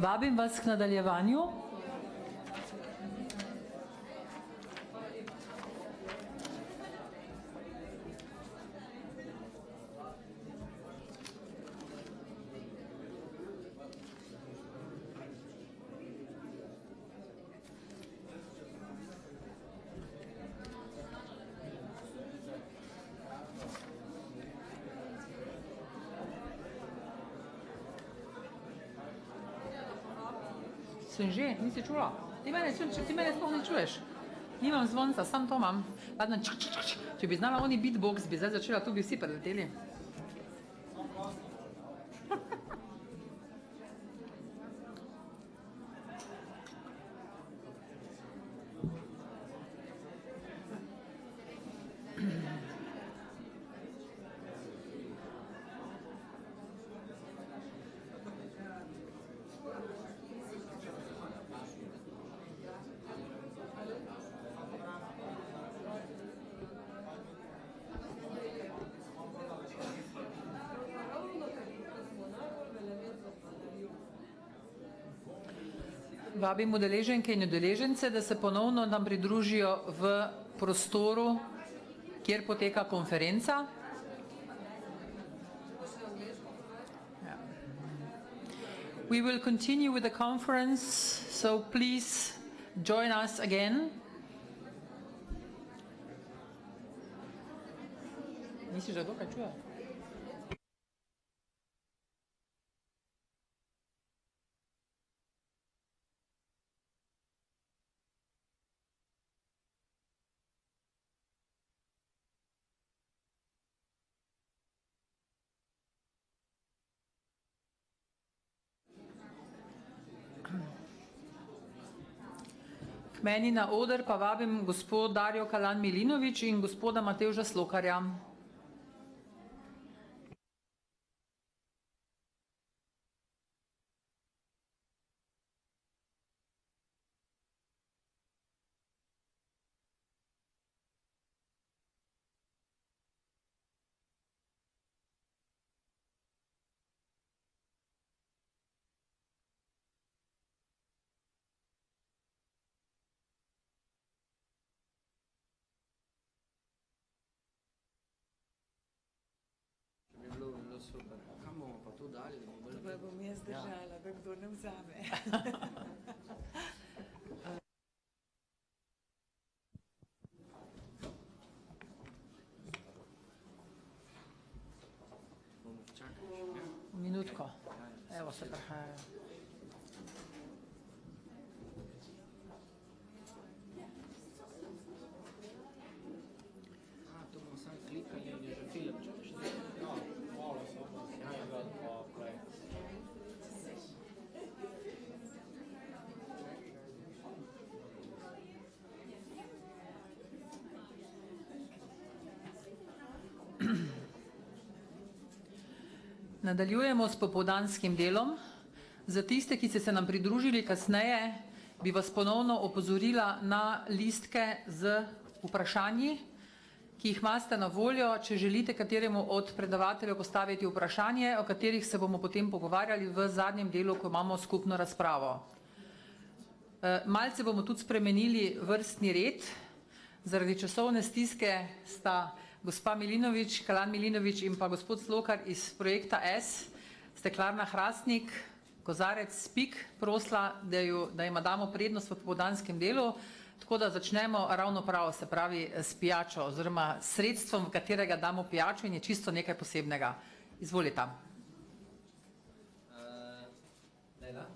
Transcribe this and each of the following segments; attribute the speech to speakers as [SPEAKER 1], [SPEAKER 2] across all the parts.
[SPEAKER 1] Vabim vas k nadaljevanju. Sem že, nisi čula? Ti mene sploh ne čuješ. Nimam zvonca, sam to imam. Če bi znala oni beatbox, bi zdaj začela, tu bi vsi preleteli. Vabim udeleženke in udeležence, da se ponovno nam pridružijo v prostoru, kjer poteka konferenca. We will continue with the conference, so please join us again. Misliš, da to kaj čuje? Meni na oder pa vabim gospod Darjo Kalan Milinovič in gospoda Matevža Slokarja.
[SPEAKER 2] Super. Kam bomo pa to dali?
[SPEAKER 3] To bom jaz držala, da kdo ne vzame.
[SPEAKER 2] Bomo počakali.
[SPEAKER 1] Minutko. Evo se prihajajo.
[SPEAKER 2] To bomo samo klikali in je že film.
[SPEAKER 1] Nadaljujemo s popoldanskim delom. Za tiste, ki ste se nam pridružili kasneje, bi vas ponovno opozorila na listke z vprašanji, ki jih imate na voljo, če želite kateremu od predavateljev postaviti vprašanje, o katerih se bomo potem pogovarjali v zadnjem delu, ko imamo skupno razpravo. Malce bomo tudi spremenili vrstni red. Zaradi časovne stiske sta gospa Milinovič, Kalan Milinovič in pa gospod Slokar iz projekta S, Steklarna Hrastnik, Kozarec Spik, prosla, da jima damo prednost v popoldanskem delu, tako da začnemo ravno prav, se pravi s pijačo oziroma sredstvom, v katerega damo pijačo in je čisto nekaj posebnega. Izvolite.
[SPEAKER 2] Dela?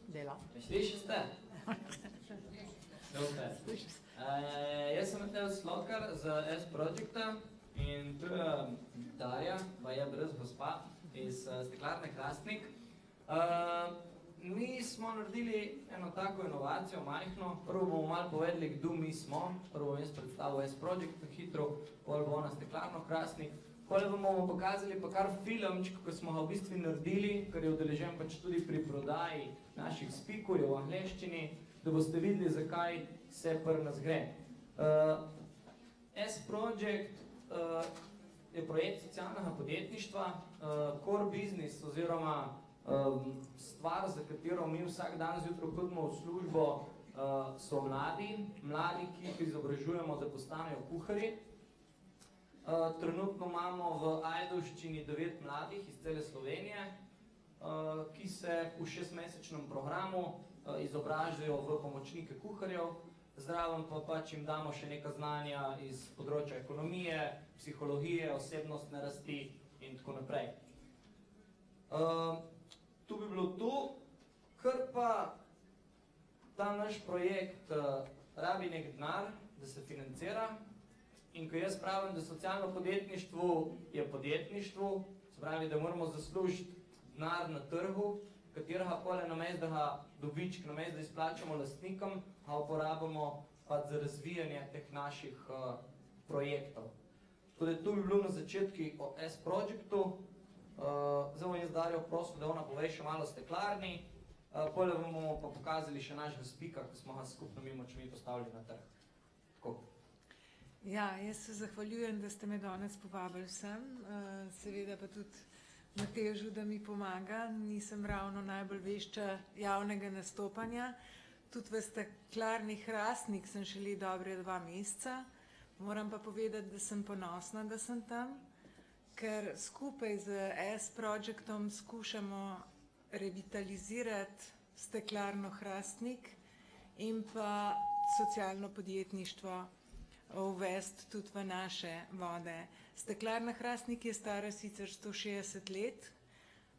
[SPEAKER 1] Dela.
[SPEAKER 2] Me sliši ste? Super. Jaz sem Mateo Slokar z S-Projecta in tu je Darja, pa je brez gospa, iz Steklarne Hrastnik. Mi smo naredili eno tako inovacijo, majhno. Prvo bomo malo povedali, kdo mi smo. Prvo bom jaz predstavil S-Project hitro, pol bo ona Steklarno Hrastnik. Pol bomo pokazali pa kar filmček, ko smo ga v bistvu naredili, ker je udeležen pač tudi pri prodaji naših spikurjev v angleščini, da boste videli, zakaj se pri nas gre. S-Project je projekt socialnega podjetništva, core business oziroma Stvar, za katero mi vsak dan zjutraj hodimo v službo, so mladi, ki jih izobražujemo, da postanejo kuharji. Trenutno imamo v Ajdovščini 9 mladih iz cele Slovenije, ki se v 6-mesečnem programu izobražajo v pomočnike kuharjev, zraven pa pač jim damo še neka znanja iz področja ekonomije, psihologije, osebnostne rasti in tako naprej. Tu bi bilo to, kar pa ta naš projekt rabi nek denar, da se financira. In ko jaz pravim, da socialno podjetništvo je podjetništvo, se pravi, da moramo zaslužiti denar na trgu, katerega pole namesto, da ga dobiček, namesto, da izplačamo lastnikom, ga uporabimo pa za razvijanje teh naših projektov. Tako da tu bi bilo na začetki o S-Projectu. Zdaj bom jaz Darjo prosil, da ona pove še malo o steklarni, pole bomo pa pokazali še našega spika, ko smo ga skupnimi močmi postavili na trg. Tako.
[SPEAKER 3] Ja, jaz se zahvaljujem, da ste me danes povabili sem, seveda pa tudi Matežu, da mi pomaga. Nisem ravno najbolj vešča javnega nastopanja. Tudi v steklarni Hrastnik sem šele dobre 2 meseca. Moram pa povedati, da sem ponosna, da sem tam, ker skupaj z S-Projectom skušamo revitalizirati steklarno Hrastnik in pa socialno podjetništvo uvesti tudi v naše vode. Steklarna Hrastnik je stara sicer 160 let,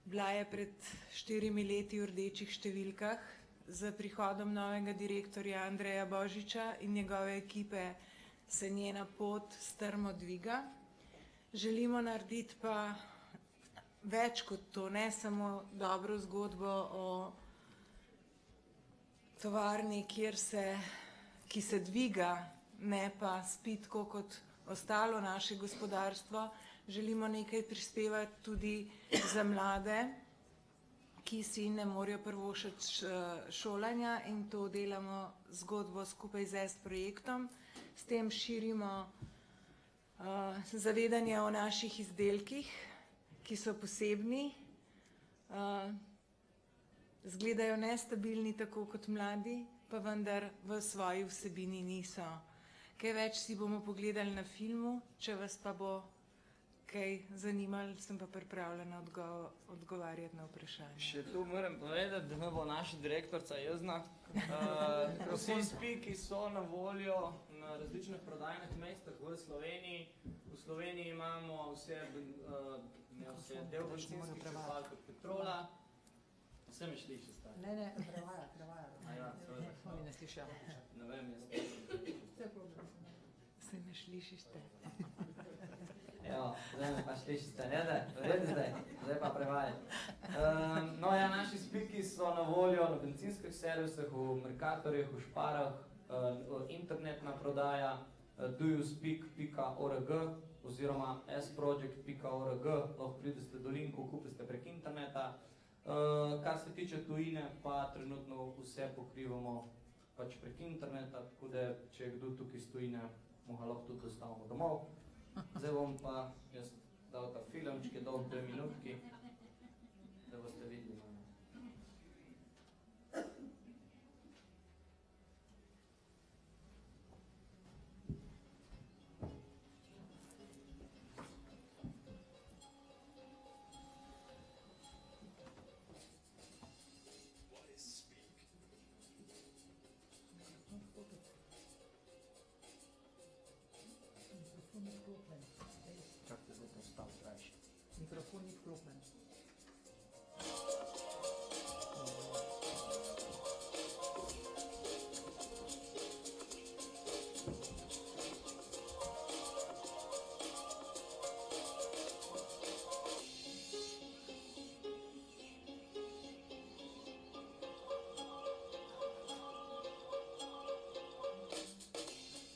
[SPEAKER 3] bila je pred 4 leti v rdečih številkah. Z prihodom novega direktorja Andreja Božiča in njegove ekipe se njena pot strmo dviga. Želimo narediti pa več kot to, ne samo dobro zgodbo o tovarni, ki se dviga, ne pa spi tako kot ostalo naše gospodarstvo. Želimo nekaj prispevati tudi za mlade, ki si ne morejo privoščiti šolanja, in to delamo zgodbo skupaj z S-projektom. S tem širimo zavedanje o naših izdelkih, ki so posebni, izgledajo nestabilni tako kot mladi, pa vendar v svoji vsebini niso. Kaj več si bomo pogledali na filmu, če vas pa bo kaj zanimalo, sem pa pripravljena odgovarjati na vprašanje.
[SPEAKER 2] Še tu moram povedati, da me bo naša direktorca jezna. Vsi spiki so na voljo na različnih prodajnih mestah v Sloveniji. V Sloveniji imamo vse del bencinskih črpalk od Petrola. Vse me sliši stari?
[SPEAKER 1] Ne, prevaja. Oni ne slišijo.
[SPEAKER 2] Ne vem, jaz
[SPEAKER 3] Se ne slišite?
[SPEAKER 2] Evo, zdaj me pa slišite, ne da? Zdaj pa prevajati. No ja, naši spiki so na voljo na bencinskih servisih, v Mercatorjih, v Šparah, internetna prodaja doyouspeak.org oziroma sproject.org, lahko pridete do linku, kupite prek interneta. Kar se tiče tujine, pa trenutno vse pokrivamo pač prek interneta, tako da če je kdo tukaj iz tujine, mu ga lahko tudi dostavimo domov. Zdaj bom pa jaz dal ta filmčki, dolg 2 minutki, da boste videli.
[SPEAKER 1] Mikrofon ni vklopljen.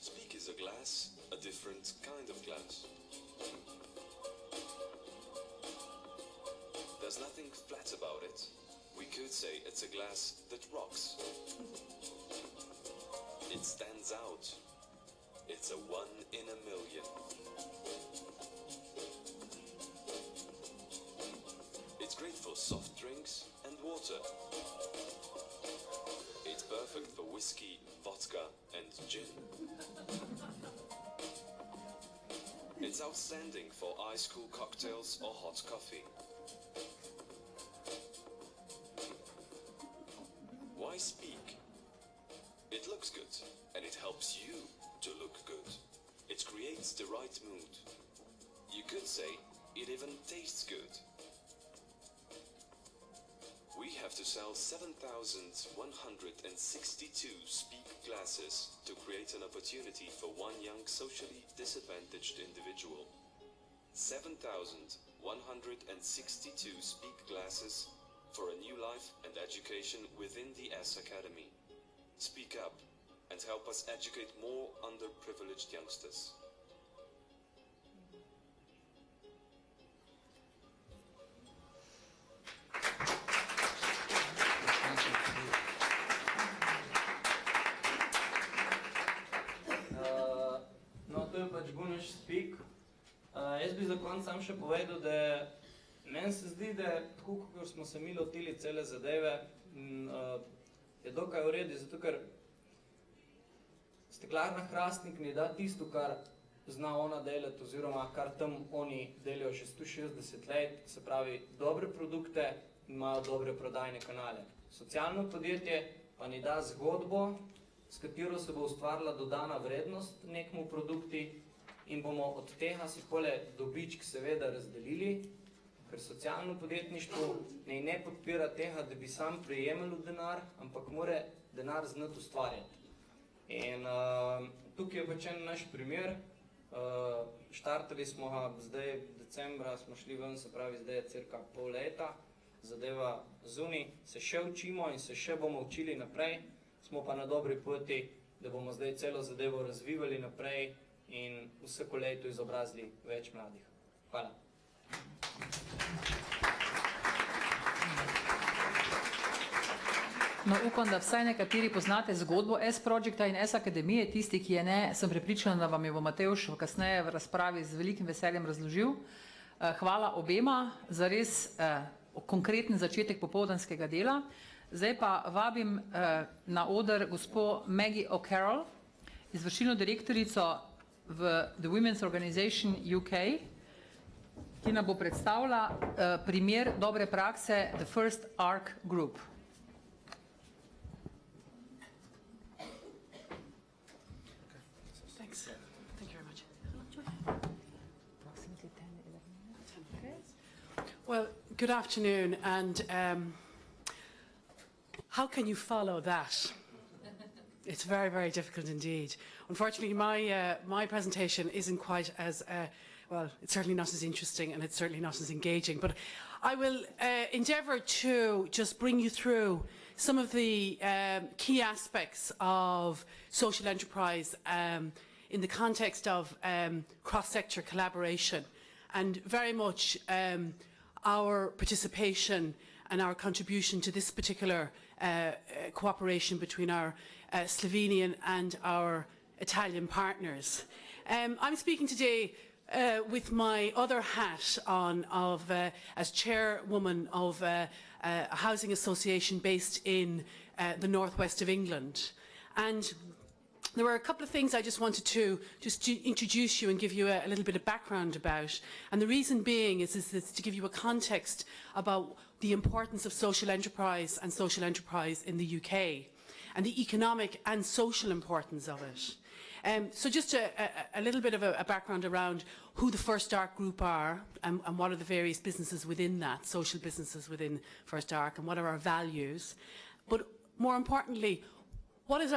[SPEAKER 4] Speak is a glass, a different kind of glass. There's nothing flat about it. We could say it's a glass that rocks. It stands out. It's a 1 in a million. It's great for soft drinks, water. It's perfect for whiskey, vodka, and gin. It's outstanding for ice-cool cocktails or hot coffee. Why speak? It looks good, and it helps you to look good. It creates the right mood. You could say it even tastes good. We have to sell 7,162 speak glasses to create an opportunity for one young socially disadvantaged individual. 7,162 speak glasses for a new life and education within the S Academy. Speak up and help us educate more underprivileged youngsters.
[SPEAKER 2] No, to je pač bil naš speak. Jaz bi za konec sam še povedal, da meni se zdi, da tako, kot smo se mi lotili cele zadeve, je dokaj v redu, zato ker steklarna Hrastnik ne da tisto, kar zna ona delati, oziroma kar tam oni delajo že 160 let, se pravi dobre produkte in imajo dobre prodajne kanale. Socialno podjetje pa ni da zgodbo, s katero se bo ustvarila dodana vrednost nekmu produkti in bomo od tega si pole dobičk seveda razdelili, ker socialno podjetništvo ne podpira tega, da bi sam prejemel denar, ampak mora denar znati ustvarjati. In tukaj je pač en naš primer. Štartali smo ga zdaj decembra, smo šli ven, se pravi zdaj je cirka pol leta, zadeva zunaj, se še učimo in se še bomo učili naprej, smo pa na dobri poti, da bomo zdaj celo zadevo razvivali naprej in vsako leto izobrazili več mladih. Hvala.
[SPEAKER 1] No, upam, da vsaj nekateri poznate zgodbo S-Projecta in S-Akademije. Tisti, ki je ne, sem prepričana, da vam je bo Matevž kasneje v razpravi z velikim veseljem razložil. Hvala obema za res konkreten začetek popoldanskega dela. Zdaj pa vabim na oder gospo Maggie O'Carroll, izvršilno direktorico v The Women's Organization UK, ki nam bo predstavila primer dobre prakse The First Arc Group.
[SPEAKER 5] Well, good afternoon, and how can you follow that? It's very, very difficult indeed. Unfortunately, my presentation isn't quite as, well, it's certainly not as interesting and it's certainly not as engaging, but I will endeavour to just bring you through some of the key aspects of social enterprise in the context of cross-sector collaboration, and very much our participation and our contribution to this particular cooperation between our Slovenian and our Italian partners. I'm speaking today with my other hat on as chairwoman of a housing association based in the northwest of England. And there were a couple of things I just wanted to introduce you and give you a little bit of background about. And the reason being is to give you a context about the importance of social enterprise in the UK and the economic and social importance of it. So just a little bit of a background around who the First Arc Group are and what are the various businesses within that, social businesses within First Arc, and what are our values. But more importantly, what is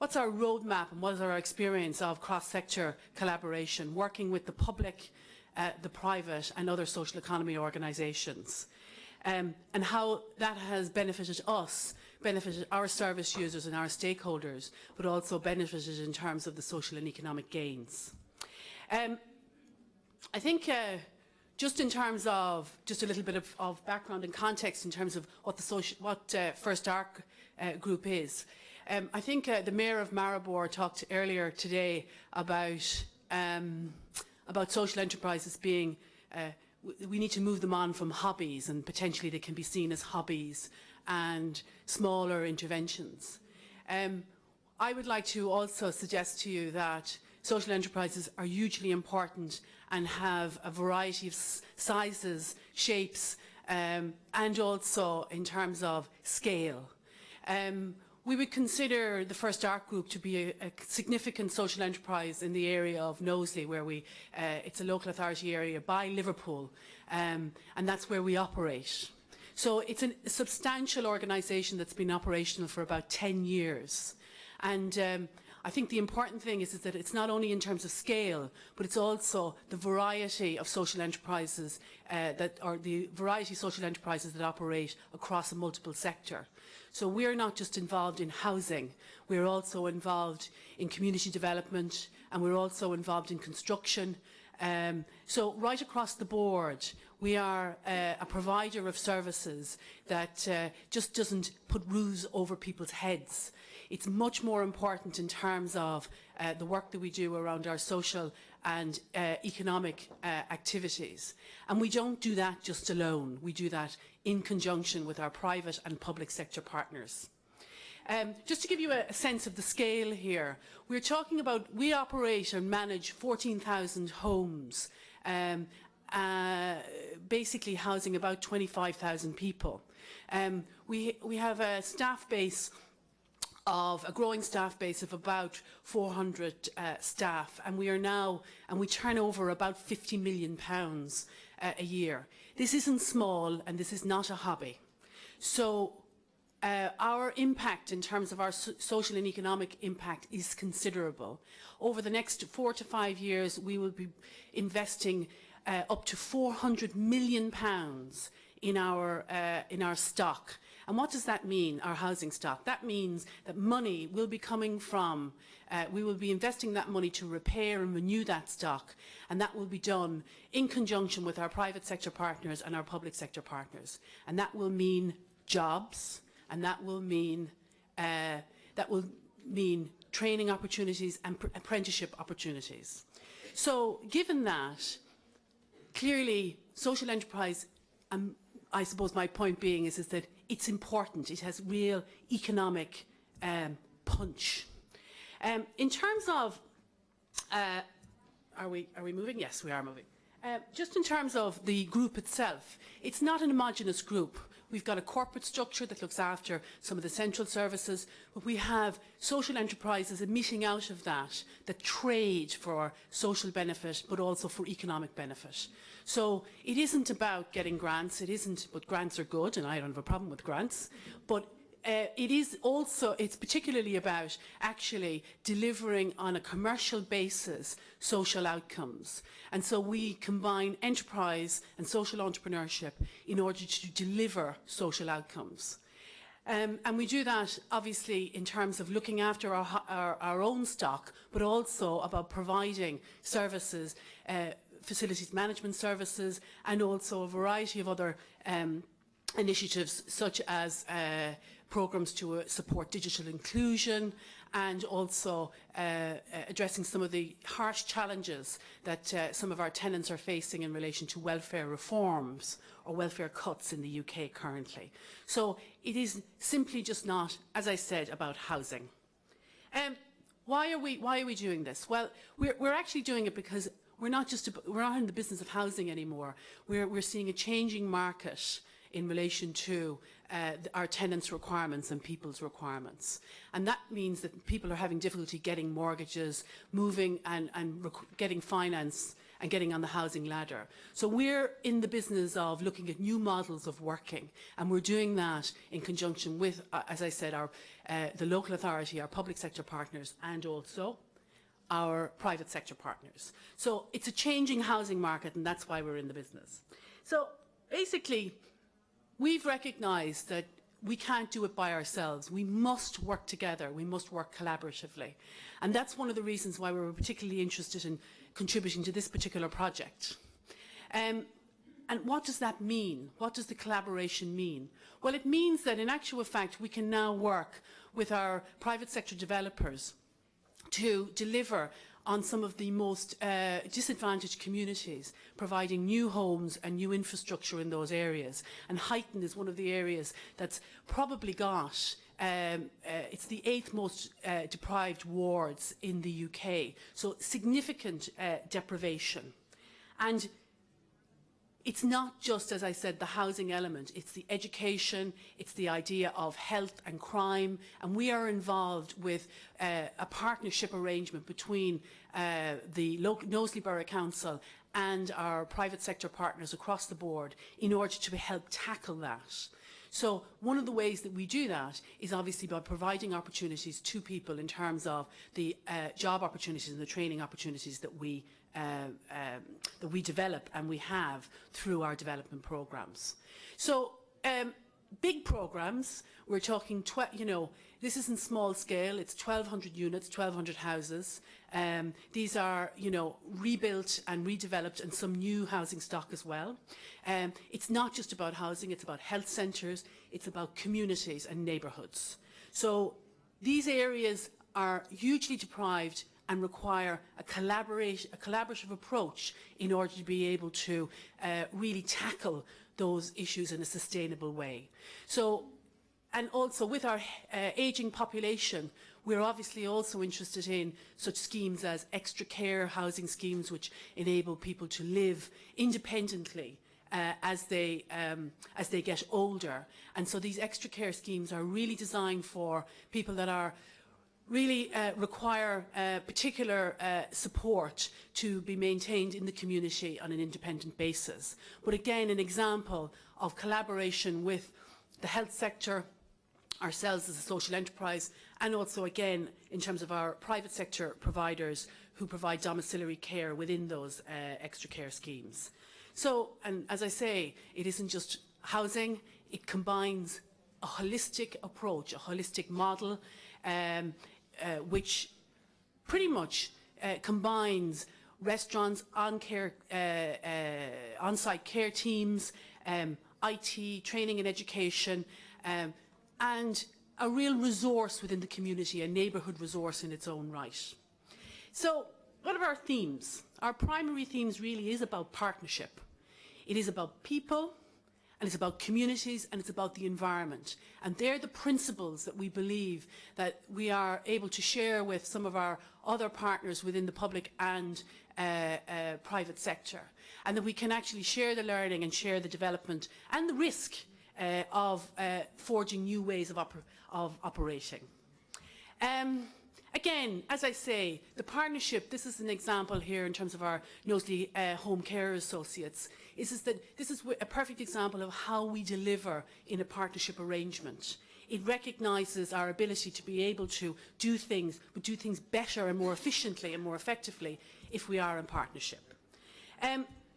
[SPEAKER 5] what's our roadmap and what is our experience of cross-sector collaboration, working with the public, the private and other social economy organisations, and how that has benefited us, benefited our service users and our stakeholders, but also benefited in terms of the social and economic gains. I think just in terms of just a little bit of background and context in terms of what First Arc Group is. I think the Mayor of Maribor talked earlier today about social enterprises being we need to move them on from hobbies, and potentially they can be seen as hobbies and smaller interventions. I would like to also suggest to you that social enterprises are hugely important and have a variety of sizes, shapes, and also in terms of scale. We would consider the First Art Group to be a significant social enterprise in the area of Knowsley, where it's a local authority area by Liverpool, and that's where we operate. So it's a substantial organisation that's been operational for about 10 years. And I think the important thing is that it's not only in terms of scale, but it's also the variety of social enterprises that operate across a multiple sector. So we're not just involved in housing, we're also involved in community development, and we're also involved in construction. So right across the board, we are a provider of services that just doesn't put roofs over people's heads. It's much more important in terms of the work that we do around our social and economic activities. And we don't do that just alone. We do that in conjunction with our private and public sector partners. Just to give you a sense of the scale here, we're talking about, we operate and manage 14,000 homes, basically housing about 25,000 people. We have a staff base of a growing staff base of about 400 staff, and we turn over about £50 million a year. This isn't small, and this is not a hobby. So our impact in terms of our social and economic impact is considerable. Over the next 4 to 5 years, we will be investing up to £400 million in our stock. And what does that mean, our housing stock? That means that money will be coming from, we will be investing that money to repair and renew that stock, and that will be done in conjunction with our private sector partners and our public sector partners. And that will mean jobs, and that will mean training opportunities and apprenticeship opportunities. So given that, clearly social enterprise, I suppose my point being is that it's important. It has real economic punch. In terms of, are we moving? Yes, we are moving. Just in terms of the group itself, it's not an homogenous group. We've got a corporate structure that looks after some of the central services, but we have social enterprises emitting out of that trade for social benefit, but also for economic benefit. So it isn't about getting grants, but grants are good, and I don't have a problem with grants, but it's particularly about actually delivering on a commercial basis social outcomes. And so we combine enterprise and social entrepreneurship in order to deliver social outcomes. And we do that obviously in terms of looking after our own stock, but also about providing services, facilities management services, and also a variety of other initiatives such as programmes to support digital inclusion, and also addressing some of the harsh challenges that some of our tenants are facing in relation to welfare reforms or welfare cuts in the UK currently. So it is simply just not, as I said, about housing. Why are we doing this? Well, we're actually doing it because we're not in the business of housing anymore. We're seeing a changing market in relation to our tenants' requirements and people's requirements. And that means that people are having difficulty getting mortgages, moving and getting finance and getting on the housing ladder. So we're in the business of looking at new models of working, and we're doing that in conjunction with, as I said, the local authority, our public sector partners, and also our private sector partners. So it's a changing housing market, and that's why we're in the business. So basically, we've recognised that we can't do it by ourselves. We must work together. We must work collaboratively. And that's one of the reasons why we were particularly interested in contributing to this particular project. And what does that mean? What does the collaboration mean? Well, it means that in actual fact, we can now work with our private sector developers to deliver on some of the most disadvantaged communities, providing new homes and new infrastructure in those areas. And Huyton is one of the areas that's probably got, it's the 8th most deprived wards in the UK, so significant deprivation. And it's not just, as I said, the housing element, it's the education, it's the idea of health and crime, and we are involved with a partnership arrangement between the Knowsley Borough Council and our private sector partners across the board in order to help tackle that. So one of the ways that we do that is obviously by providing opportunities to people in terms of the job opportunities and the training opportunities that we develop and we have through our development programs. So big programs, we're talking, this isn't small scale, it's 1,200 units, 1,200 houses. These are, rebuilt and redeveloped and some new housing stock as well. It's not just about housing, it's about health centres, it's about communities and neighbourhoods. So these areas are hugely deprived and require a collaborative approach in order to be able to really tackle those issues in a sustainable way. So, and also with our ageing population, we're obviously also interested in such schemes as extra care housing schemes which enable people to live independently as they get older. And so these extra care schemes are really designed for people that are really require particular support to be maintained in the community on an independent basis. But again, an example of collaboration with the health sector, ourselves as a social enterprise, and also again in terms of our private sector providers who provide domiciliary care within those extra care schemes. So, and as I say, it isn't just housing, it combines a holistic approach, a holistic model, which pretty much combines restaurants, on-site care teams, IT, training and education, and a real resource within the community, a neighbourhood resource in its own right. So what are our themes? Our primary themes really is about partnership. It is about people, and it's about communities, and it's about the environment. And they're the principles that we believe that we are able to share with some of our other partners within the public and private sector. And that we can actually share the learning and share the development and the risk of forging new ways of operating. Again, as I say, the partnership, this is an example here in terms of our Knowsley Home Care Associates, is that this is a perfect example of how we deliver in a partnership arrangement. It recognises our ability to be able to do things, but do things better and more efficiently and more effectively if we are in partnership.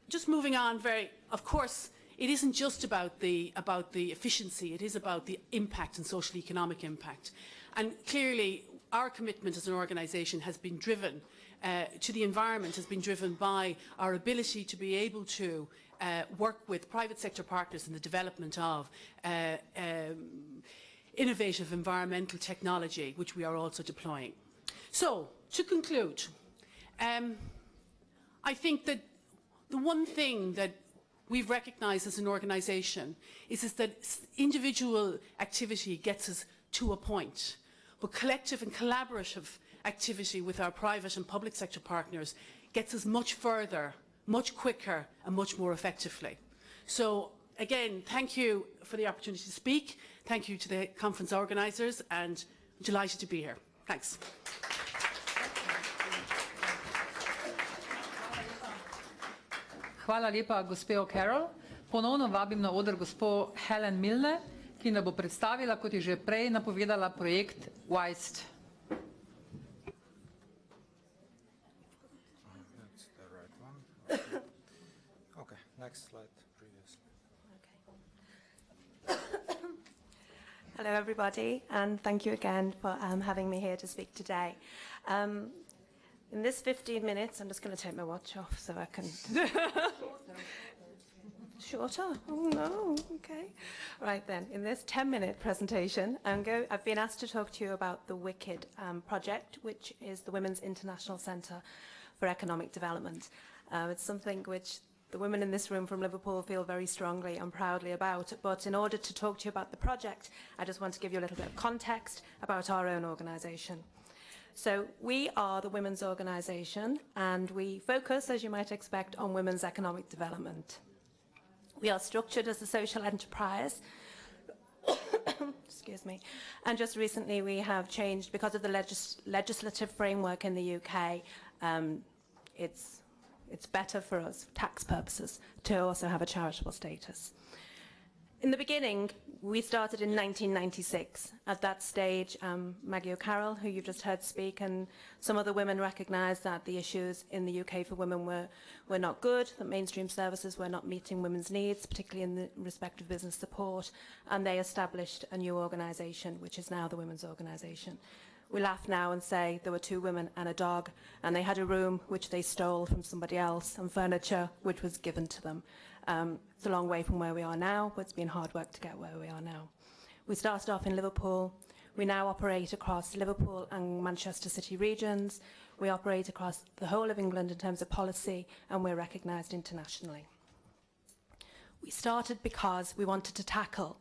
[SPEAKER 5] Just moving on of course, it isn't just about the efficiency, it is about the impact and social economic impact. And clearly, our commitment as an organisation has been driven to the environment, has been driven by our ability to be able to work with private sector partners in the development of innovative environmental technology, which we are also deploying. So, to conclude, I think that the one thing that we've recognised as an organisation is that individual activity gets us to a point, but collective and collaborative activity with our private and public sector partners gets us much further, much quicker and much more effectively. So again, thank you for the opportunity to speak. Thank you to the conference organisers, and I'm delighted to be here. Thanks.
[SPEAKER 1] Hvala lepa, gospe O'Carroll. Ponovno vabim na oder gospo Helen Milne, ki nam bo predstavila, kot je že prej napovedala, projekt WISED.
[SPEAKER 6] That's the right one. Okay, next slide, previously.
[SPEAKER 7] Okay. Hello, everybody, and thank you again for having me here to speak today. In this 15 minutes, I'm just going to take my watch off so I can... shorter. Oh no, okay. Right then, in this 10-minute presentation, I've been asked to talk to you about the WICID project, which is the Women's International Centre for Economic Development. It's something which the women in this room from Liverpool feel very strongly and proudly about, but in order to talk to you about the project, I just want to give you a little bit of context about our own organisation. So we are the women's organisation, and we focus, as you might expect, on women's economic development. We are structured as a social enterprise, excuse me, and just recently we have changed, because of the legislative framework in the UK, it's better for us, for tax purposes, to also have a charitable status. In the beginning, we started in 1996. At that stage, Maggie O'Carroll, who you've just heard speak, and some other women recognised that the issues in the UK for women were not good, that mainstream services were not meeting women's needs, particularly in the respect of business support, and they established a new organisation, which is now the Women's Organisation. We laugh now and say there were 2 women and a dog, and they had a room which they stole from somebody else, and furniture which was given to them. It's a long way from where we are now, but it's been hard work to get where we are now. We started off in Liverpool. We now operate across Liverpool and Manchester City regions. We operate across the whole of England in terms of policy, and we're recognised internationally. We started because we wanted to tackle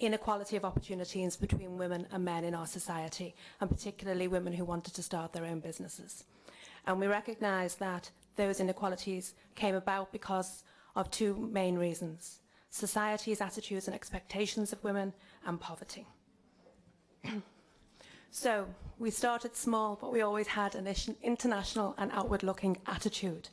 [SPEAKER 7] inequality of opportunities between women and men in our society, and particularly women who wanted to start their own businesses. And we recognised that those inequalities came about because of 2 main reasons: society's attitudes and expectations of women, and poverty. So we started small, but we always had an international and outward-looking attitude.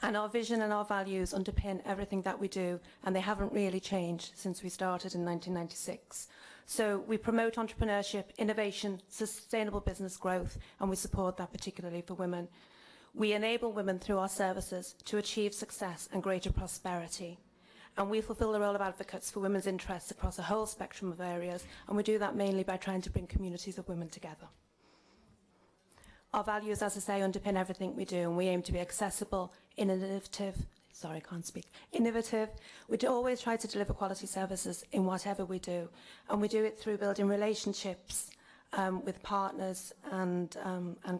[SPEAKER 7] And our vision and our values underpin everything that we do, and they haven't really changed since we started in 1996. So we promote entrepreneurship, innovation, sustainable business growth, and we support that particularly for women. We enable women through our services to achieve success and greater prosperity. And we fulfil the role of advocates for women's interests across a whole spectrum of areas, and we do that mainly by trying to bring communities of women together. Our values, as I say, underpin everything we do, and we aim to be accessible, innovative. We do always try to deliver quality services in whatever we do, and we do it through building relationships with partners and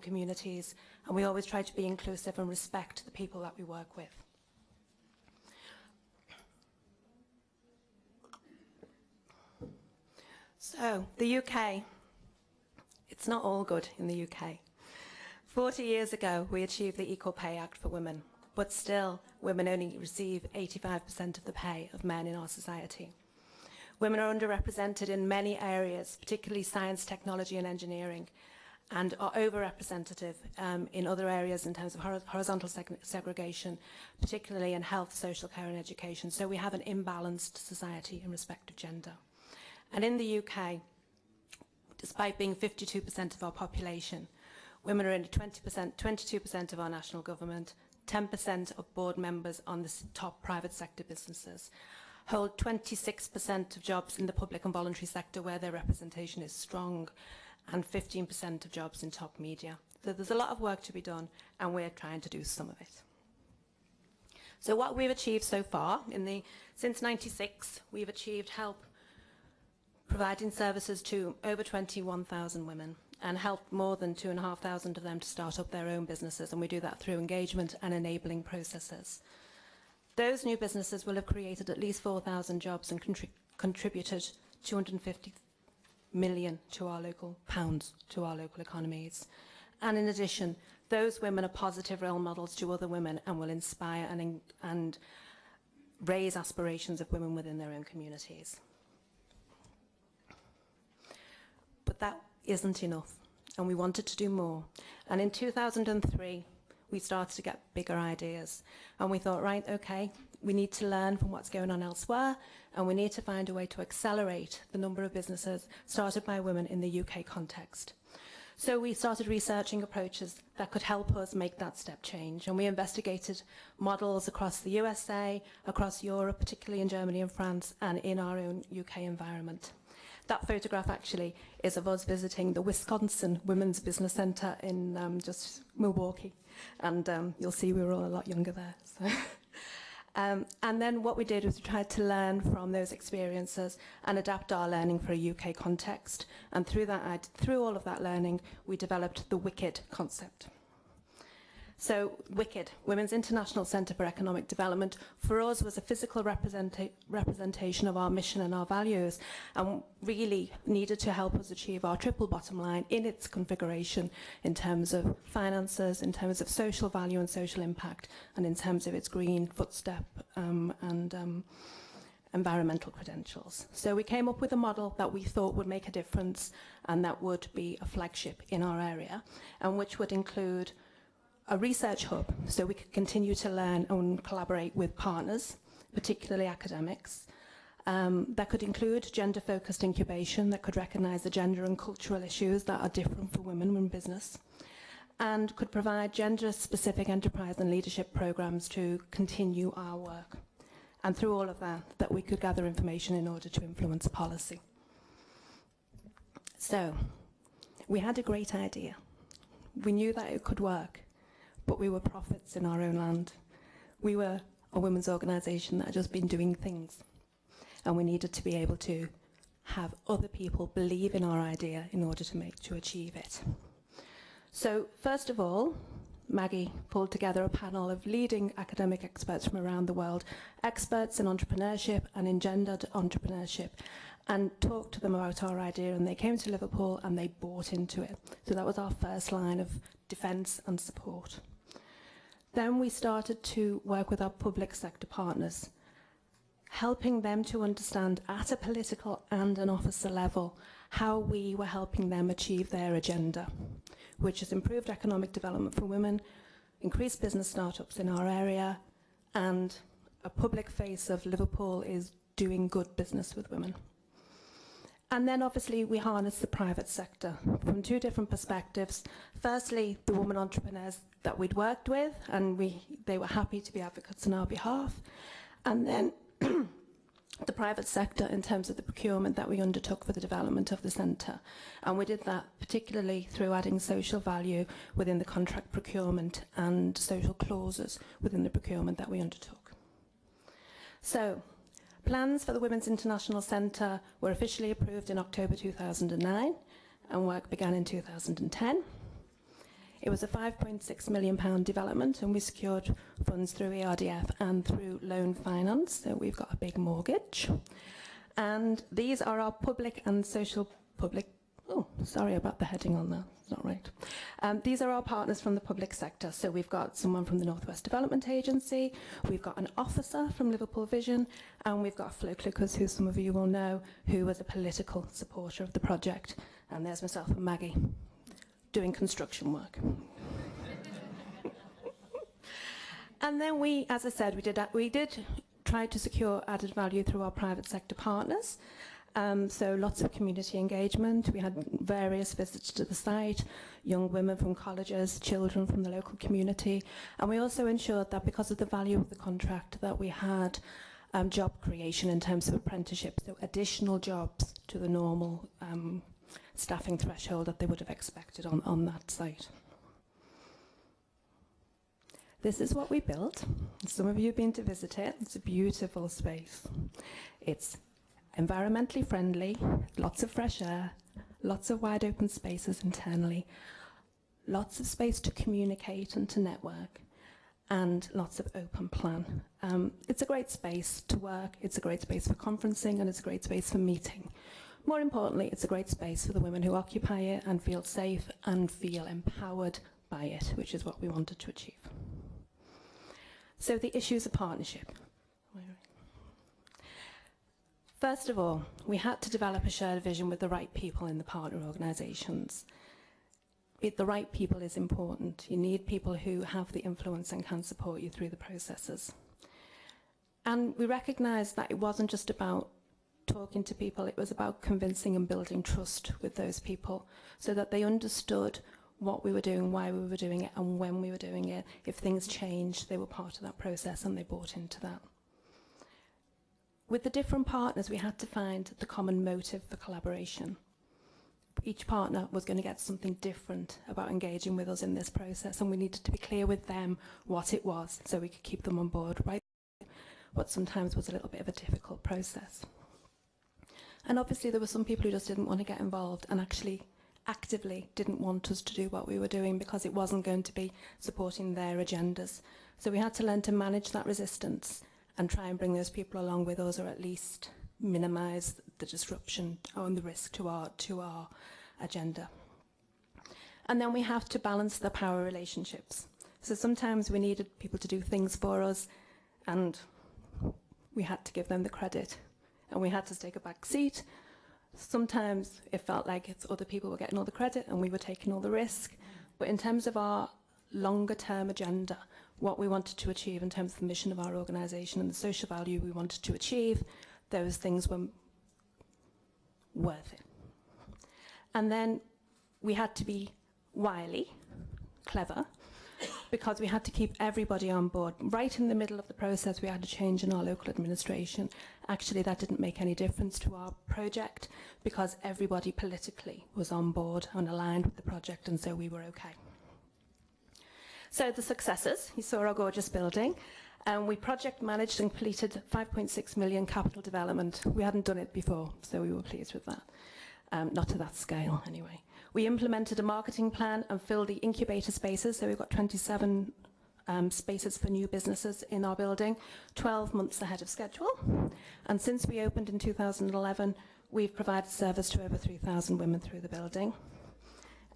[SPEAKER 7] communities, and we always try to be inclusive and respect the people that we work with. So, the UK, it's not all good in the UK. 40 years ago, we achieved the Equal Pay Act for women, but still, women only receive 85% of the pay of men in our society. Women are underrepresented in many areas, particularly science, technology and engineering, and are overrepresented in other areas in terms of horizontal segregation, particularly in health, social care and education. So we have an imbalanced society in respect of gender. And in the UK, despite being 52% of our population, women are only 22% of our national government, 10% of board members on the top private sector businesses, hold 26% of jobs in the public and voluntary sector where their representation is strong, and 15% of jobs in top media. So there's a lot of work to be done, and we're trying to do some of it. So what we've achieved so far, since '96, we've achieved help providing services to over 21,000 women, and helped more than 2,500 of them to start up their own businesses, and we do that through engagement and enabling processes. Those new businesses will have created at least 4,000 jobs and contributed 250 million to our local economies. And in addition, those women are positive role models to other women and will inspire and raise aspirations of women within their own communities. But that isn't enough, and we wanted to do more. And in 2003, we started to get bigger ideas, and we thought, right, okay, we need to learn from what's going on elsewhere, and we need to find a way to accelerate the number of businesses started by women in the UK context. So we started researching approaches that could help us make that step change, and we investigated models across the USA, across Europe, particularly in Germany and France, and in our own UK environment. That photograph actually is of us visiting the Wisconsin Women's Business Center in just Milwaukee, and you'll see we were all a lot younger there. So. And then what we did was we tried to learn from those experiences and adapt our learning for a UK context. And through all of that learning, we developed the WICED concept. So WICED, Women's International Centre for Economic Development, for us was a physical representation of our mission and our values, and really needed to help us achieve our triple bottom line in its configuration in terms of finances, in terms of social value and social impact, and in terms of its green footstep and environmental credentials. So we came up with a model that we thought would make a difference and that would be a flagship in our area, and which would include a research hub, so we could continue to learn and collaborate with partners, particularly academics. That could include gender-focused incubation that could recognise the gender and cultural issues that are different for women in business, and could provide gender-specific enterprise and leadership programmes to continue our work. And through all of that we could gather information in order to influence policy. So, we had a great idea. We knew that it could work, but we were prophets in our own land. We were a women's organisation that had just been doing things, and we needed to be able to have other people believe in our idea in order to achieve it. So first of all, Maggie pulled together a panel of leading academic experts from around the world, experts in entrepreneurship and in gendered entrepreneurship, and talked to them about our idea, and they came to Liverpool and they bought into it. So that was our first line of defence and support. Then we started to work with our public sector partners, helping them to understand at a political and an officer level how we were helping them achieve their agenda, which is improved economic development for women, increased business startups in our area, and a public face of Liverpool is doing good business with women. And then obviously we harness the private sector from two different perspectives. Firstly, the women entrepreneurs that we'd worked with, and they were happy to be advocates on our behalf. And then the private sector in terms of the procurement that we undertook for the development of the centre. And we did that particularly through adding social value within the contract procurement and social clauses within the procurement that we undertook. So, plans for the Women's International Centre were officially approved in October 2009, and work began in 2010. It was a £5.6 million development, and we secured funds through ERDF and through loan finance, so we've got a big mortgage. And these are our public and social public, oh, sorry about the heading on that, it's not right. These are our partners from the public sector, so we've got someone from the North West Development Agency, we've got an officer from Liverpool Vision, and we've got Flo Clucas, who some of you will know, who was a political supporter of the project. And there's myself and Maggie doing construction work. And then we, as I said, we did try to secure added value through our private sector partners. So lots of community engagement. We had various visits to the site, young women from colleges, children from the local community. And we also ensured that because of the value of the contract that we had job creation in terms of apprenticeship, so additional jobs to the normal staffing threshold that they would have expected on that site. This is what we built. Some of you have been to visit it. It's a beautiful space. It's environmentally friendly, lots of fresh air, lots of wide open spaces internally, lots of space to communicate and to network, and lots of open plan. It's a great space to work, it's a great space for conferencing, and it's a great space for meeting. More importantly, it's a great space for the women who occupy it and feel safe and feel empowered by it, which is what we wanted to achieve. So the issues of partnership. First of all, we had to develop a shared vision with the right people in the partner organisations. The right people is important. You need people who have the influence and can support you through the processes. And we recognised that it wasn't just about talking to people, it was about convincing and building trust with those people so that they understood what we were doing, why we were doing it, and when we were doing it. If things changed, they were part of that process and they bought into that. With the different partners, we had to find the common motive for collaboration. Each partner was going to get something different about engaging with us in this process, and we needed to be clear with them what it was so we could keep them on board right but sometimes was a little bit of a difficult process. And obviously there were some people who just didn't want to get involved and actually actively didn't want us to do what we were doing because it wasn't going to be supporting their agendas. So we had to learn to manage that resistance and try and bring those people along with us, or at least minimise the disruption and the risk to our agenda. And then we have to balance the power relationships. So sometimes we needed people to do things for us, and we had to give them the credit, and we had to take a back seat. Sometimes it felt like other people were getting all the credit and we were taking all the risk. But in terms of our longer term agenda, what we wanted to achieve in terms of the mission of our organisation and the social value we wanted to achieve, those things were worth it. And then we had to be wily, clever, because we had to keep everybody on board. Right in the middle of the process, we had a change in our local administration. Actually, that didn't make any difference to our project because everybody politically was on board and aligned with the project, and so we were okay. So the successes, you saw our gorgeous building. We project managed and completed 5.6 million capital development. We hadn't done it before, so we were pleased with that. Not to that scale, anyway. We implemented a marketing plan and filled the incubator spaces, so we've got 27 spaces for new businesses in our building, 12 months ahead of schedule. And since we opened in 2011, we've provided service to over 3,000 women through the building.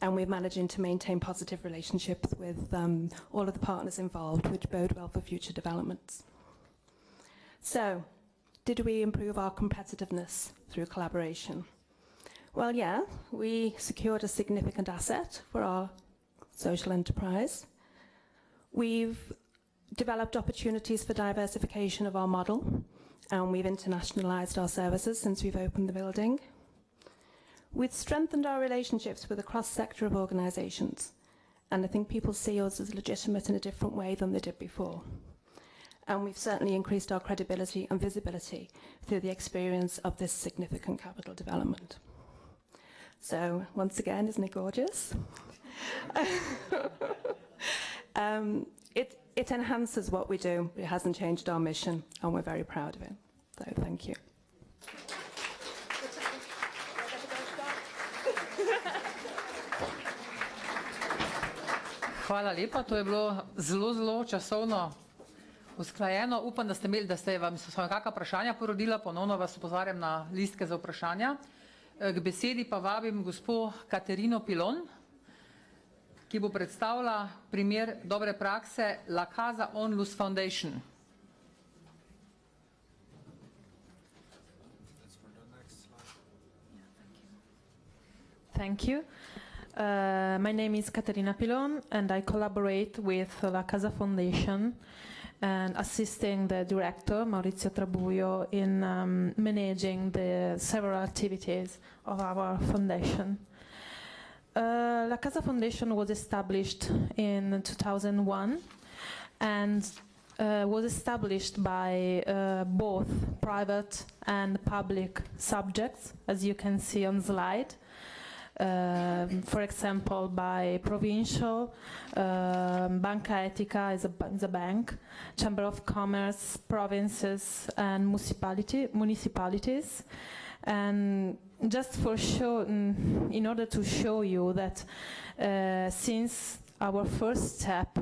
[SPEAKER 7] And we're managing to maintain positive relationships with all of the partners involved, which bode well for future developments. So, did we improve our competitiveness through collaboration? Well, yeah, we secured a significant asset for our social enterprise. We've developed opportunities for diversification of our model, and we've internationalized our services since we've opened the building. We've strengthened our relationships with a cross-sector of organisations, and I think people see us as legitimate in a different way than they did before. And we've certainly increased our credibility and visibility through the experience of this significant capital development. So, once again, isn't it gorgeous? It enhances what we do. It hasn't changed our mission, and we're very proud of it. So, thank you.
[SPEAKER 1] Hvala lepa, to je bilo zelo časovno usklajeno. Upam, da ste vam kakšna vprašanja porodila. Ponovno vas opozarjam na listke za vprašanja. K besedi pa vabim gospo Katerino Pilon, ki bo predstavila primer dobre prakse La Casa Onlus Foundation.
[SPEAKER 8] Thank you. My name is Caterina Pilon, and I collaborate with La Casa Foundation and assisting the director, Maurizio Trabuio, in managing the several activities of our foundation. La Casa Foundation was established in 2001 and was established by both private and public subjects, as you can see on the slide. For example, by provincial, Banca Etica is a bank, Chamber of Commerce, provinces, and municipalities. And just for in order to show you that since our first step,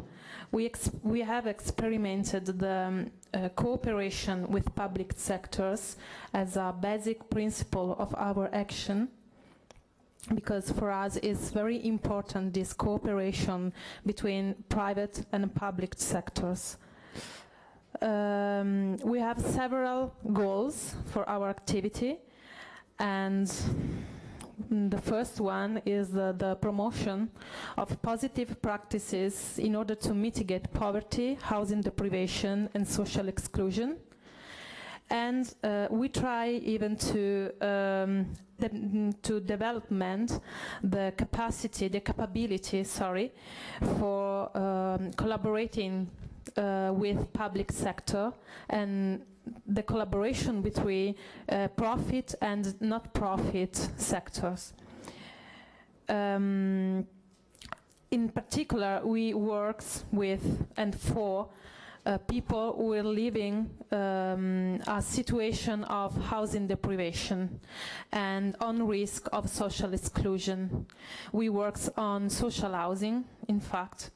[SPEAKER 8] we have experimented the cooperation with public sectors as a basic principle of our action, because for us it's very important, this cooperation between private and public sectors. We have several goals for our activity, and the first one is the promotion of positive practices in order to mitigate poverty, housing deprivation, and social exclusion. And we try even to development the capability, for collaborating with public sector, and the collaboration between profit and not-profit sectors. In particular, we work with and for people who are living a situation of housing deprivation and on risk of social exclusion. We work on social housing, in fact,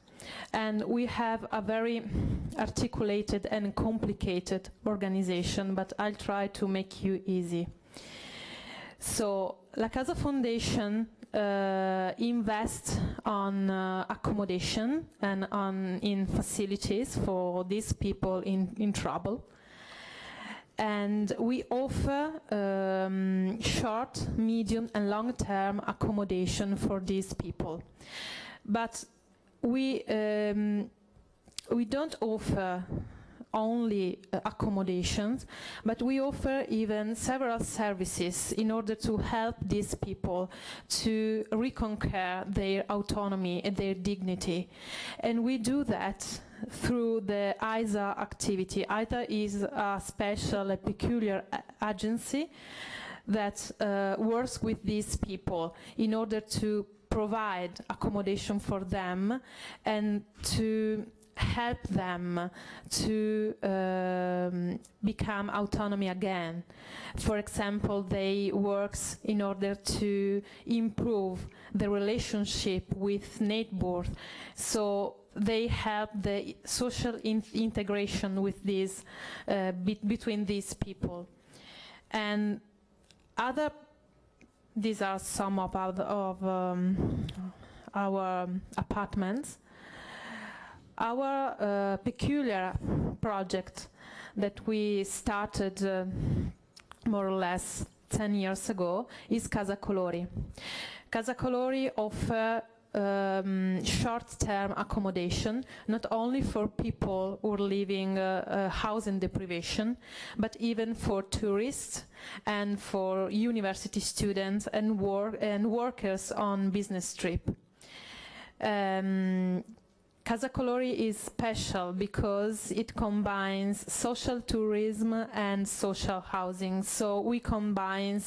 [SPEAKER 8] and we have a very articulated and complicated organization, but I'll try to make you easy. So, La Casa Foundation invest on accommodation and in facilities for these people in trouble. And we offer short, medium and long-term accommodation for these people. But we don't offer only accommodations, but we offer even several services in order to help these people to reconquer their autonomy and their dignity. And we do that through the ISA activity. ISA is a special, a peculiar agency that works with these people in order to provide accommodation for them and to help them to become autonomy again. For example, they work in order to improve the relationship with neighbors, so they help the social integration with these between these people. And these are some of our apartments. Our peculiar project that we started more or less 10 years ago is Casa Colori. Casa Colori offer short-term accommodation, not only for people who are living housing deprivation, but even for tourists and for university students and workers on business trip. Casa Colori is special because it combines social tourism and social housing. So we combine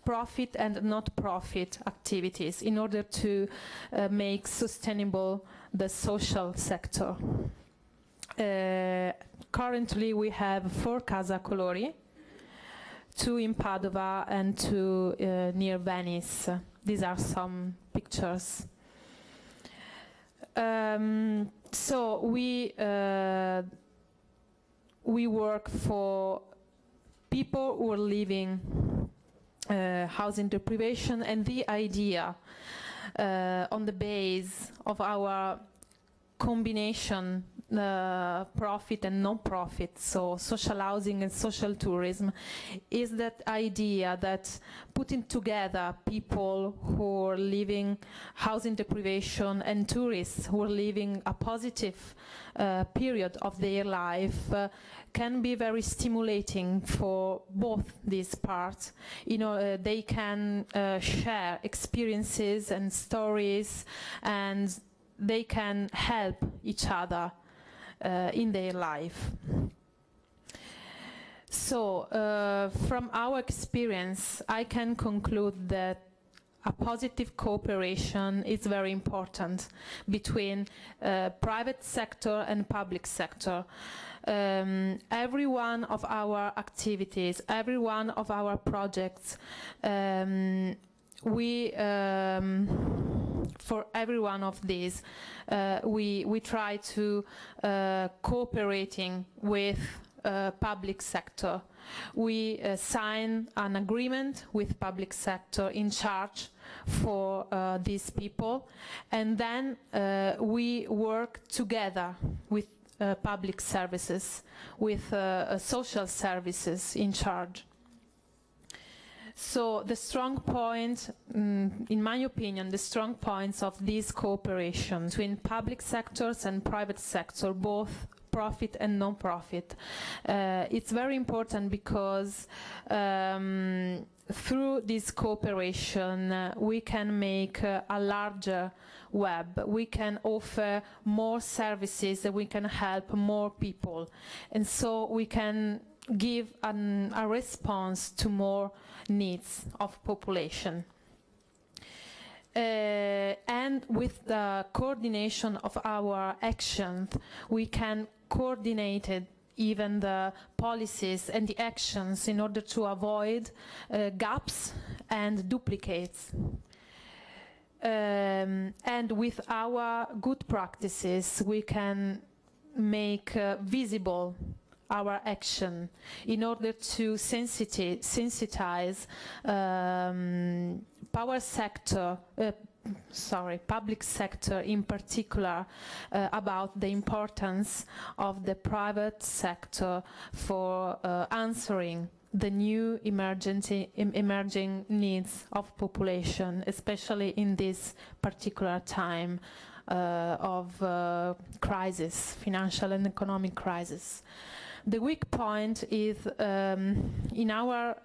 [SPEAKER 8] profit and not-profit activities in order to make sustainable the social sector. Currently we have 4 Casa Colori, 2 in Padova and 2 near Venice. These are some pictures. So we work for people who are living housing deprivation, and the idea on the base of our combination profit and non-profit, so social housing and social tourism, is that idea that putting together people who are living housing deprivation and tourists who are living a positive period of their life can be very stimulating for both these parts. You know, they can share experiences and stories, and they can help each other in their life. So, from our experience, I can conclude that a positive cooperation is very important between private sector and public sector. Every one of our activities, every one of our projects, for every one of these, we try to cooperating with public sector. We sign an agreement with public sector in charge for these people, and then we work together with public services, with social services in charge. So the strong point, in my opinion, the strong points of this cooperation between public sectors and private sector, both profit and non-profit, it's very important because through this cooperation we can make a larger web, we can offer more services, we can help more people, and so we can give a response to more needs of population. And with the coordination of our actions, we can coordinated even the policies and the actions in order to avoid gaps and duplicates. And with our good practices, we can make visible our action in order to sensitize public sector in particular about the importance of the private sector for answering the new emerging needs of population, especially in this particular time of crisis, financial and economic crisis. The weak point is, in our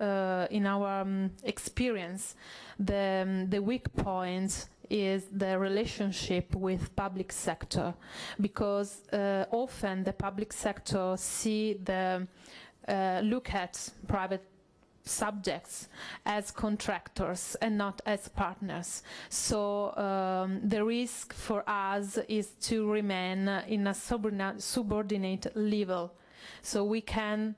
[SPEAKER 8] experience, the weak point is the relationship with public sector, because often the public sector look at private subjects as contractors and not as partners. So the risk for us is to remain in a subordinate level. So we can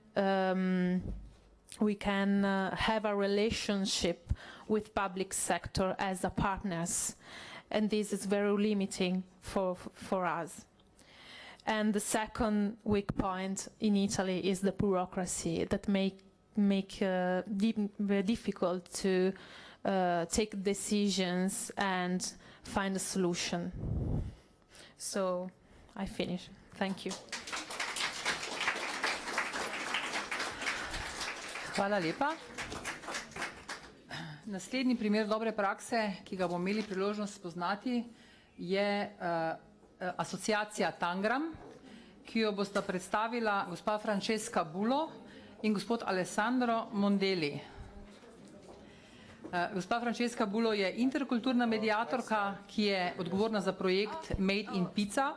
[SPEAKER 8] have a relationship with public sector as a partners, and this is very limiting for us. And the second weak point in Italy is the bureaucracy that make very difficult to take decisions and find a solution. So I finish. Thank you.
[SPEAKER 1] Hvala lepa. Naslednji primer dobre prakse, ki ga bomo imeli priložnost spoznati, je asociacija Tangram, ki jo bosta predstavila gospa Francesca Bulo in gospod Alessandro Mondeli. Gospa Francesca Bulo je interkulturna mediatorka, ki je odgovorna za projekt Made in Pizza.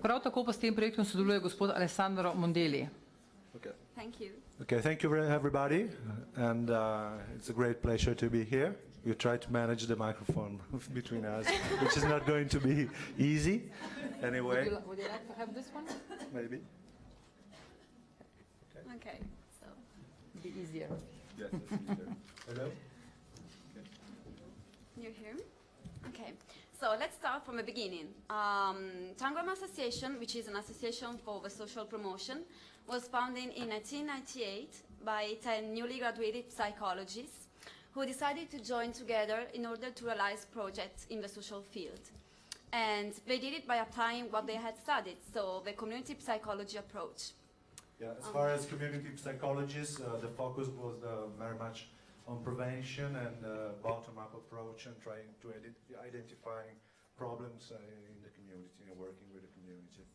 [SPEAKER 1] Prav tako pa s tem projektom sodeluje gospod Alessandro Mondeli.
[SPEAKER 9] Thank you. Okay, thank you everybody, and it's a great pleasure to be here. We try to manage the microphone between us, which is not going to be easy. Anyway.
[SPEAKER 1] Would you like to have this one?
[SPEAKER 9] Maybe. Okay.
[SPEAKER 1] So. Be easier.
[SPEAKER 9] Yes, it's easier. Hello? Okay.
[SPEAKER 10] You hear me? Okay. So let's start from the beginning. Tangram Association, which is an association for the social promotion, was founded in 1998 by 10 newly graduated psychologists who decided to join together in order to realize projects in the social field. And they did it by applying what they had studied, so the community psychology approach.
[SPEAKER 9] Yeah, as far as community psychologists, the focus was very much on prevention and bottom-up approach and trying to identifying problems in the community and working with the community.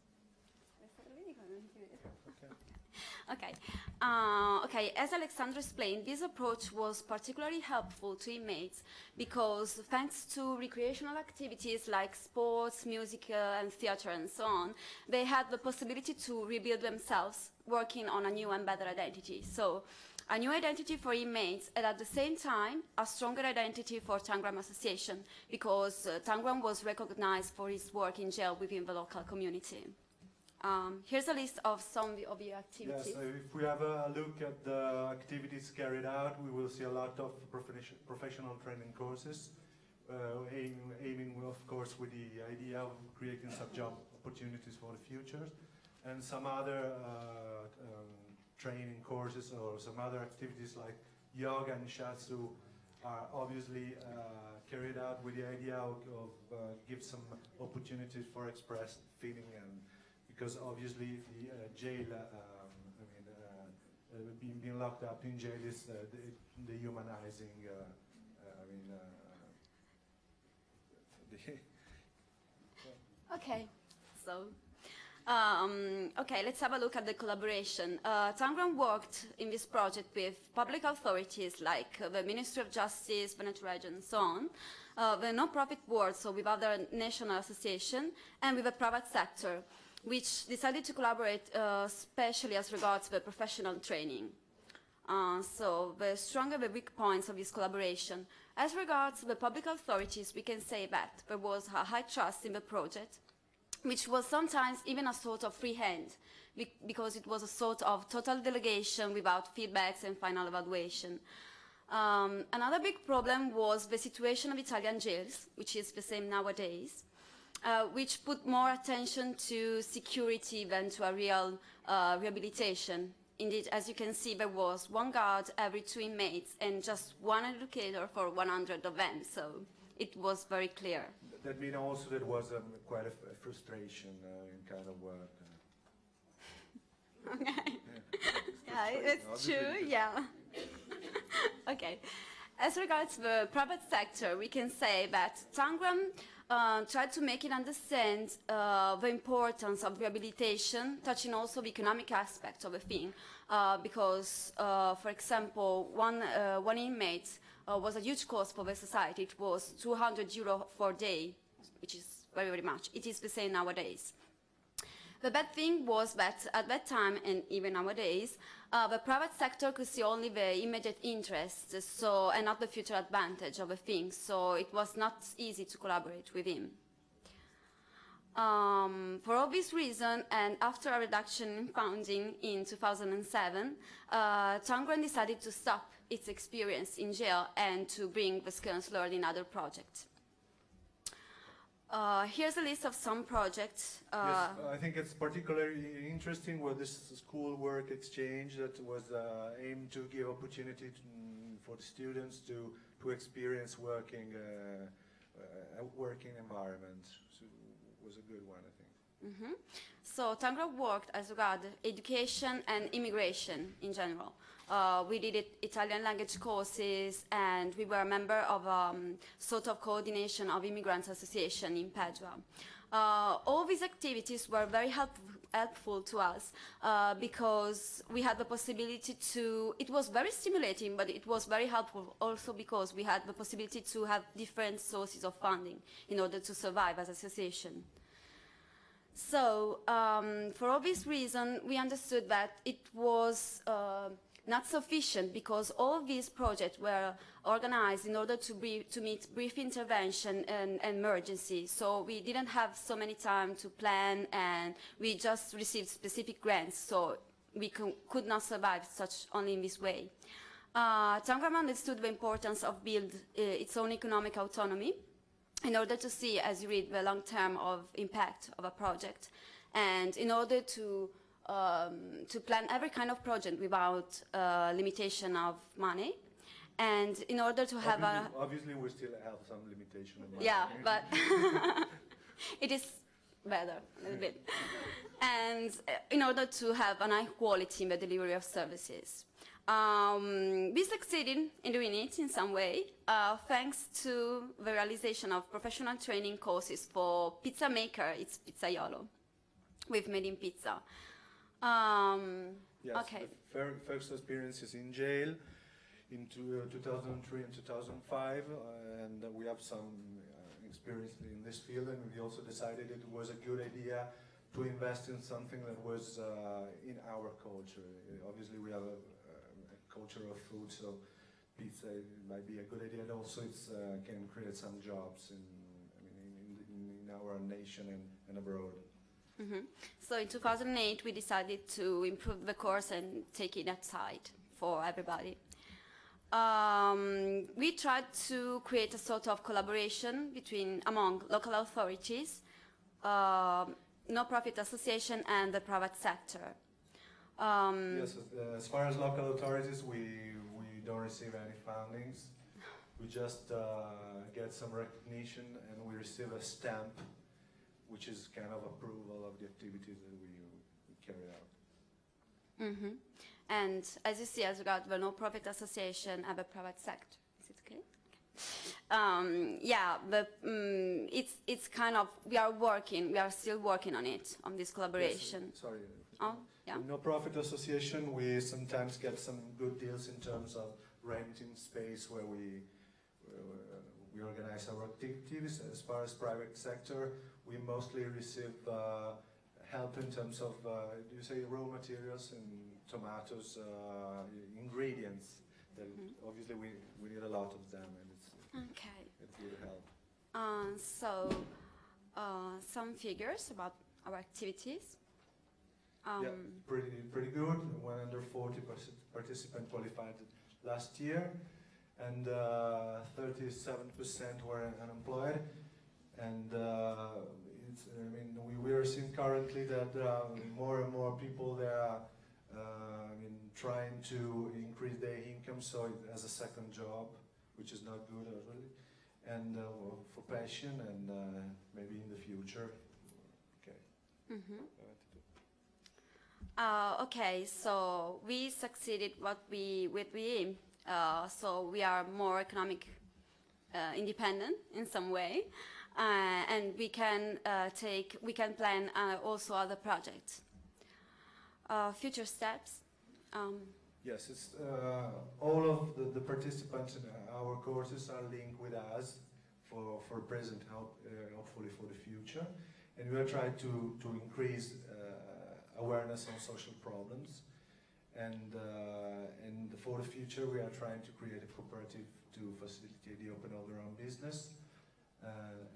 [SPEAKER 10] Okay, as Alexandra explained, this approach was particularly helpful to inmates because thanks to recreational activities like sports, music and theater and so on, they had the possibility to rebuild themselves, working on a new and better identity. So a new identity for inmates, and at the same time, a stronger identity for Tangram Association, because Tangram was recognized for its work in jail within the local community. Here's a list of some of the activities.
[SPEAKER 9] Yes, if we have a look at the activities carried out, we will see a lot of professional training courses, aiming, of course, with the idea of creating some job opportunities for the future, and some other training courses or some other activities like yoga and shiatsu are obviously carried out with the idea of give some opportunities for expressed feeling, and because obviously the jail, being locked up in jail is dehumanizing.
[SPEAKER 10] Okay, so. Okay, let's have a look at the collaboration. Tangram worked in this project with public authorities like the Ministry of Justice, the Natural and so on, the non-profit world, so with other national associations, and with the private sector, which decided to collaborate especially as regards the professional training. So the stronger the weak points of this collaboration. As regards the public authorities, we can say that there was a high trust in the project, which was sometimes even a sort of free hand, because it was a sort of total delegation without feedbacks and final evaluation. Another big problem was the situation of Italian jails, which is the same nowadays, which put more attention to security than to a real rehabilitation. Indeed, as you can see, there was one guard every 2 inmates and just one educator for 100 of them, so it was very clear.
[SPEAKER 9] That means also that was quite a frustration in kind of work.
[SPEAKER 10] Okay. Yeah, it's true, yeah. Okay. As regards the private sector, we can say that Tangram tried to make it understand the importance of rehabilitation, touching also the economic aspect of the thing, because, for example, one inmate was a huge cost for the society. It was 200 euro for a day, which is very, very much. It is the same nowadays. The bad thing was that at that time, and even nowadays, the private sector could see only the immediate interest, so, and not the future advantage of a thing, so it was not easy to collaborate with him. For obvious reason, and after a reduction in funding in 2007, Tangram decided to stop its experience in jail and to bring the skills learned in other projects. Here's a list of some projects.
[SPEAKER 9] Yes, I think it's particularly interesting with this school work exchange that was aimed to give opportunity for the students to experience working environment. So it was a good one, I think.
[SPEAKER 10] Mm-hmm. So Tangram worked as regards education and immigration in general. We did Italian language courses, and we were a member of sort of coordination of immigrants association in Padua. All these activities were very helpful to us because we had the possibility to, it was very stimulating, but it was very helpful also because we had the possibility to have different sources of funding in order to survive as an association. So for obvious reason, we understood that it was not sufficient because all these projects were organized in order to meet brief intervention and emergency. So we didn't have so many time to plan, and we just received specific grants, so we could not survive such only in this way. Tangram understood the importance of building its own economic autonomy in order to see, as you read, the long term of impact of a project, and in order to plan every kind of project without limitation of money, and in order to have
[SPEAKER 9] obviously we still have some limitation of money.
[SPEAKER 10] Yeah, but it is better a little bit. And in order to have a high quality in the delivery of services. We succeeded in doing it in some way, thanks to the realization of professional training courses for pizza maker. It's pizzaiolo with Made in Pizza.
[SPEAKER 9] Yes,
[SPEAKER 10] Okay.
[SPEAKER 9] the first experiences in jail in 2003 and 2005, and we have some experience in this field, and we also decided it was a good idea to invest in something that was in our culture. Obviously we have a culture of food, so pizza might be a good idea, and also it can create some jobs in our nation and abroad.
[SPEAKER 10] Mm-hmm. So in 2008 we decided to improve the course and take it outside for everybody. We tried to create a sort of collaboration among local authorities, no-profit association and the private sector.
[SPEAKER 9] Yes, as far as local authorities, we don't receive any fundings. We just get some recognition, and we receive a stamp, which is kind of approval of the activities that we carry out.
[SPEAKER 10] Mm-hmm. And as you see, as regards the no-profit association and the private sector, is it okay? Yeah, but it's kind of, we are still working on it, on this collaboration.
[SPEAKER 9] Yes, sorry.
[SPEAKER 10] Oh, yeah.
[SPEAKER 9] In no-profit association, we sometimes get some good deals in terms of renting space where we organize our activities. As far as private sector, we mostly receive help in terms of, do you say raw materials and tomatoes, ingredients. That obviously we need a lot of them, and it's
[SPEAKER 10] Okay.
[SPEAKER 9] good help.
[SPEAKER 10] So some figures about our activities.
[SPEAKER 9] Yeah, pretty good. 140 participants qualified last year, and 37% were unemployed. And we are seeing currently that more and more people there are trying to increase their income, so as a second job, which is not good really, and for passion and maybe in the future. Okay.
[SPEAKER 10] Mm-hmm. Okay, so we succeeded what we aim. So we are more economic independent in some way, and we can plan also other projects. Future steps.
[SPEAKER 9] Yes, it's all of the participants in our courses are linked with us for present help, hopefully for the future, and we are trying to increase awareness on social problems, and for the future we are trying to create a cooperative to facilitate the open of their own business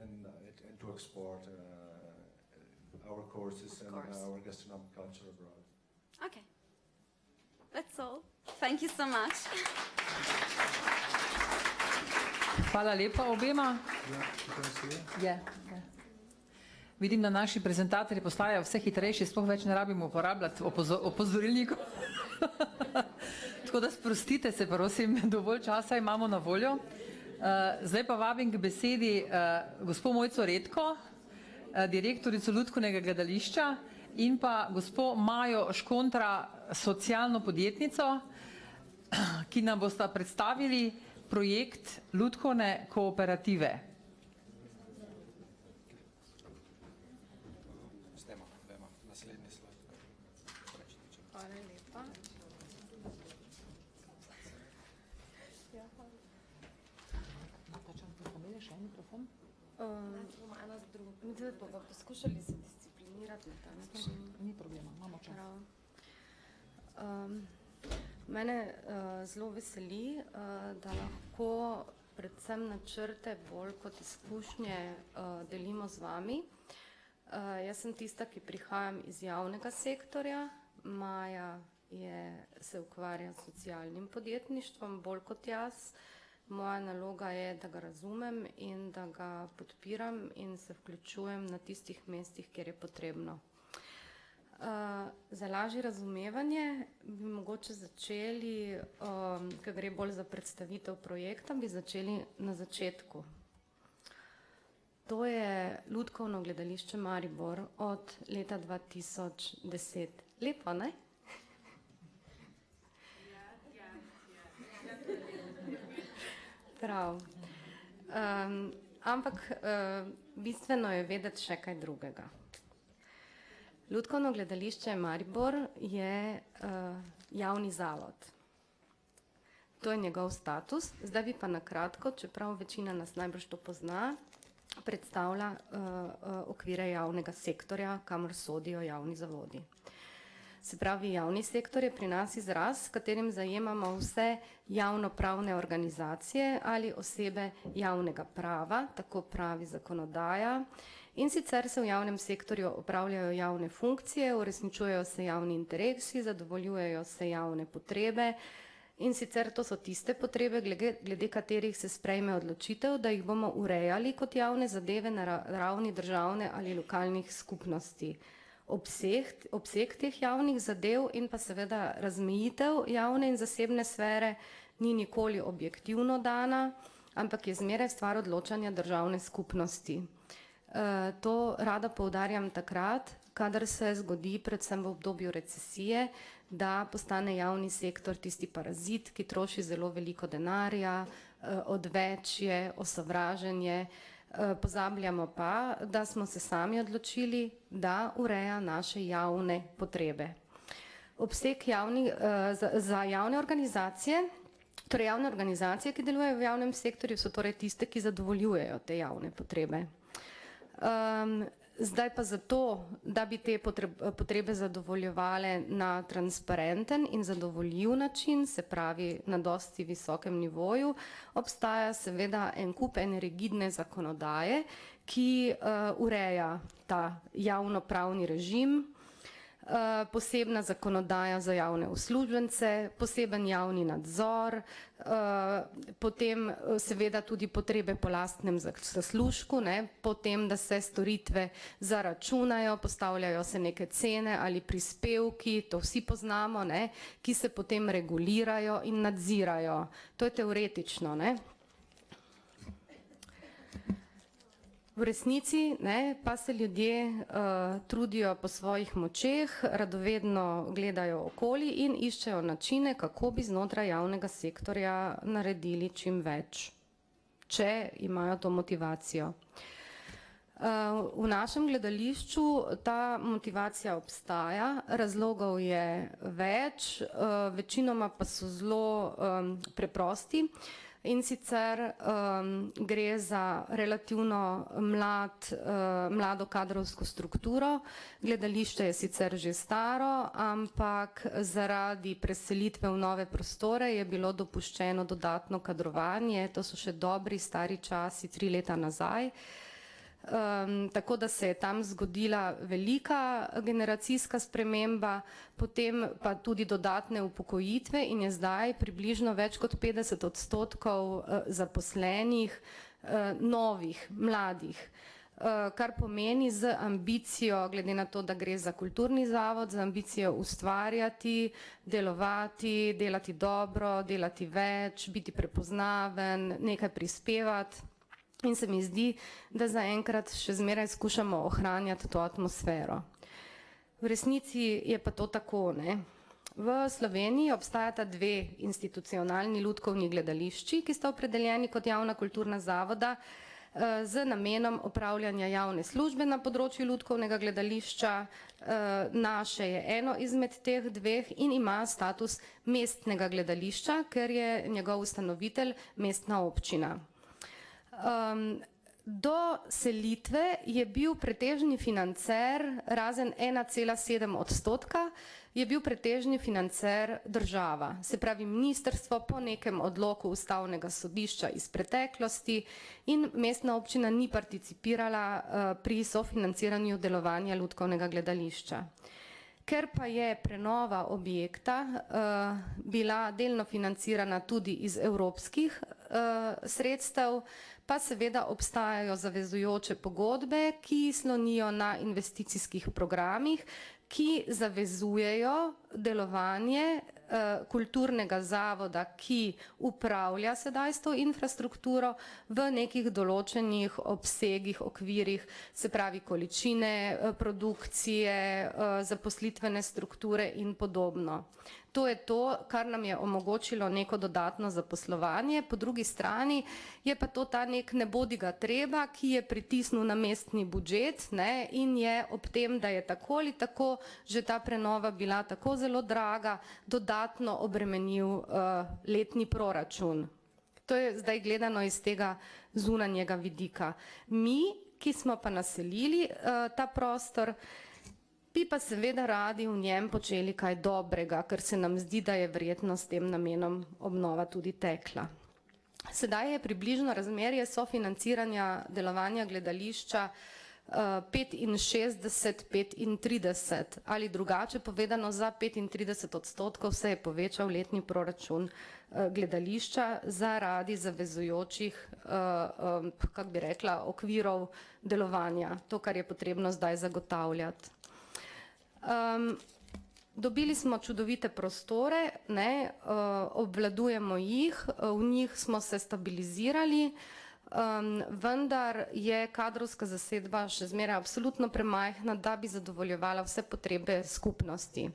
[SPEAKER 9] and to export our courses and our gastronomic culture abroad.
[SPEAKER 10] Okay, that's all. Thank you so much.
[SPEAKER 1] Hvala lepa obema. Vidim, da naši prezentatorji postajajo vse hitrejši, sploh več ne rabimo uporabljati opozorilnikov. Tako da sprostite se, prosim, dovolj časa imamo na voljo. Zdaj pa vabim k besedi gospo Mojco Redko, direktorico Lutkovnega gledališča, in pa gospo Majo Škontra, socialno podjetnico, ki nam bosta predstavili projekt Lutkovne kooperative.
[SPEAKER 11] Mi dve bomo poskušali se disciplinirati na ta način.
[SPEAKER 1] Ni problema, imamo čas.
[SPEAKER 11] Mene zelo veseli, da lahko predvsem načrte bolj kot izkušnje delimo z vami. Jaz sem tista, ki prihajam iz javnega sektorja, Maja se ukvarja s socialnim podjetništvom, bolj kot jaz. Moja naloga je, da ga razumem in da ga podpiram in se vključujem na tistih mestih, kjer je potrebno. Za lažje razumevanje bi mogoče začeli, ker gre bolj za predstavitev projekta, bi začeli na začetku. To je Lutkovno gledališče Maribor od leta 2010. Lepo, ne? Prav. Ampak bistveno je vedeti še kaj drugega. Lutkovno gledališče Maribor je javni zavod. To je njegov status. Zdaj bi pa na kratko, čeprav večina nas najbrž to pozna, predstavlja okvire javnega sektorja, kamor sodijo javni zavodi. Se pravi, javni sektor je pri nas izraz, s katerim zajemamo vse javnopravne organizacije ali osebe javnega prava, tako pravi zakonodaja, in sicer se v javnem sektorju opravljajo javne funkcije, uresničujejo se javni interesi, zadovoljujejo se javne potrebe, in sicer to so tiste potrebe, glede katerih se sprejme odločitev, da jih bomo urejali kot javne zadeve na ravni državne ali lokalnih skupnosti. Obseg teh javnih zadev in pa seveda razmejitev javne in zasebne sfere ni nikoli objektivno dana, ampak je zmeraj stvar odločanja državne skupnosti. To rada poudarjam takrat, kadar se zgodi, predvsem v obdobju recesije, da postane javni sektor tisti parazit, ki troši zelo veliko denarja, odvečje, osovraženje. Pozabljamo pa, da smo se sami odločili, da ureja naše javne potrebe. Obseg za javne organizacije, torej javne organizacije, ki delujejo v javnem sektorju, so torej tiste, ki zadovoljujejo te javne potrebe. Zdaj pa zato, da bi te potrebe zadovoljevale na transparenten in zadovoljiv način, se pravi na dosti visokem nivoju, obstaja seveda en kup ene rigidne zakonodaje, ki ureja ta javnopravni režim, posebna zakonodaja za javne uslužbence, poseben javni nadzor, potem seveda tudi potrebe po lastnem zaslužku, potem, da se storitve zaračunajo, postavljajo se neke cene ali prispevki, to vsi poznamo, ki se potem regulirajo in nadzirajo. To je teoretično, V resnici pa se ljudje trudijo po svojih močeh, radovedno gledajo okoli in iščejo načine, kako bi znotraj javnega sektorja naredili čim več, če imajo to motivacijo. V našem gledališču ta motivacija obstaja, razlogov je več, večinoma pa so zelo preprosti. In sicer gre za relativno mlado kadrovsko strukturo. Gledališče je sicer že staro, ampak zaradi preselitve v nove prostore je bilo dopuščeno dodatno kadrovanje. To so še dobri stari časi, 3 leta nazaj. Tako da se je tam zgodila velika generacijska sprememba, potem pa tudi dodatne upokojitve in je zdaj približno več kot 50% zaposlenih novih, mladih, kar pomeni z ambicijo, glede na to, da gre za kulturni zavod, z ambicijo ustvarjati, delovati, delati dobro, delati več, biti prepoznaven, nekaj prispevati. In se mi zdi, da zaenkrat še zmeraj skušamo ohranjati to atmosfero. V resnici je pa to tako, V Sloveniji obstajata 2 institucionalni lutkovni gledališči, ki sta opredeljeni kot javna kulturna zavoda z namenom opravljanja javne službe na področju lutkovnega gledališča. Naše je eno izmed teh 2 in ima status mestnega gledališča, ker je njegov ustanovitelj mestna občina. Do selitve je bil pretežni financer, razen 1,7%, je bil pretežni financer država. Se pravi, ministrstvo po nekem odloku ustavnega sodišča iz preteklosti in mestna občina ni participirala pri sofinanciranju delovanja lutkovnega gledališča. Ker pa je prenova objekta bila delno financirana tudi iz evropskih sredstev, pa seveda obstajajo zavezujoče pogodbe, ki slonijo na investicijskih programih, ki zavezujejo delovanje kulturnega zavoda, ki upravlja sedaj s to infrastrukturo v nekih določenih obsegih, okvirih, se pravi količine produkcije, zaposlitvene strukture in podobno. To je to, kar nam je omogočilo neko dodatno zaposlovanje, po drugi strani je pa to ta nek nebodiga treba, ki je pritisnil na mestni budžet in je ob tem, da je tako ali tako že ta prenova bila tako zelo draga, dodatno obremenil letni proračun. To je zdaj gledano iz tega zunanjega vidika. Mi, ki smo pa naselili ta prostor, bi pa seveda radi v njem počeli kaj dobrega, ker se nam zdi, da je verjetno s tem namenom obnova tudi tekla. Sedaj je približno razmerje sofinanciranja delovanja gledališča 65-35, ali drugače povedano, za 35% se je povečal letni proračun gledališča zaradi zavezujočih, kako bi rekla, okvirov delovanja, to, kar je potrebno zdaj zagotavljati. Dobili smo čudovite prostore, obvladujemo jih, v njih smo se stabilizirali, vendar je kadrovska zasedba še zmeraj absolutno premajhna, da bi zadovoljevala vse potrebe skupnosti.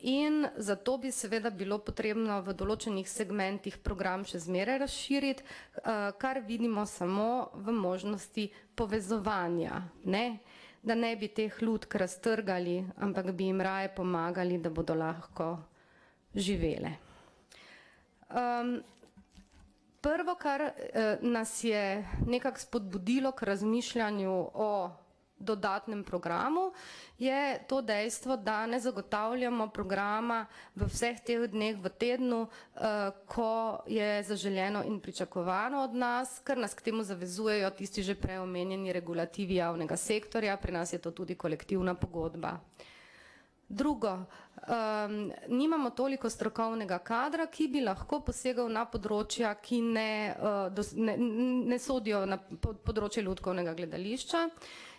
[SPEAKER 11] In zato bi seveda bilo potrebno v določenih segmentih program še zmeraj razširiti, kar vidimo samo v možnosti povezovanja, da ne bi teh lutk raztrgali, ampak bi jim raje pomagali, da bodo lahko živele. Prvo, kar nas je nekako spodbudilo k razmišljanju o dodatnem programu, je to dejstvo, da ne zagotavljamo programa v vseh teh dneh v tednu, ko je zaželeno in pričakovano od nas, ker nas k temu zavezujejo tisti že prej omenjeni regulativi javnega sektorja, pri nas je to tudi kolektivna pogodba. Drugo, nimamo toliko strokovnega kadra, ki bi lahko posegal na področja, ki ne sodijo na področje lutkovnega gledališča.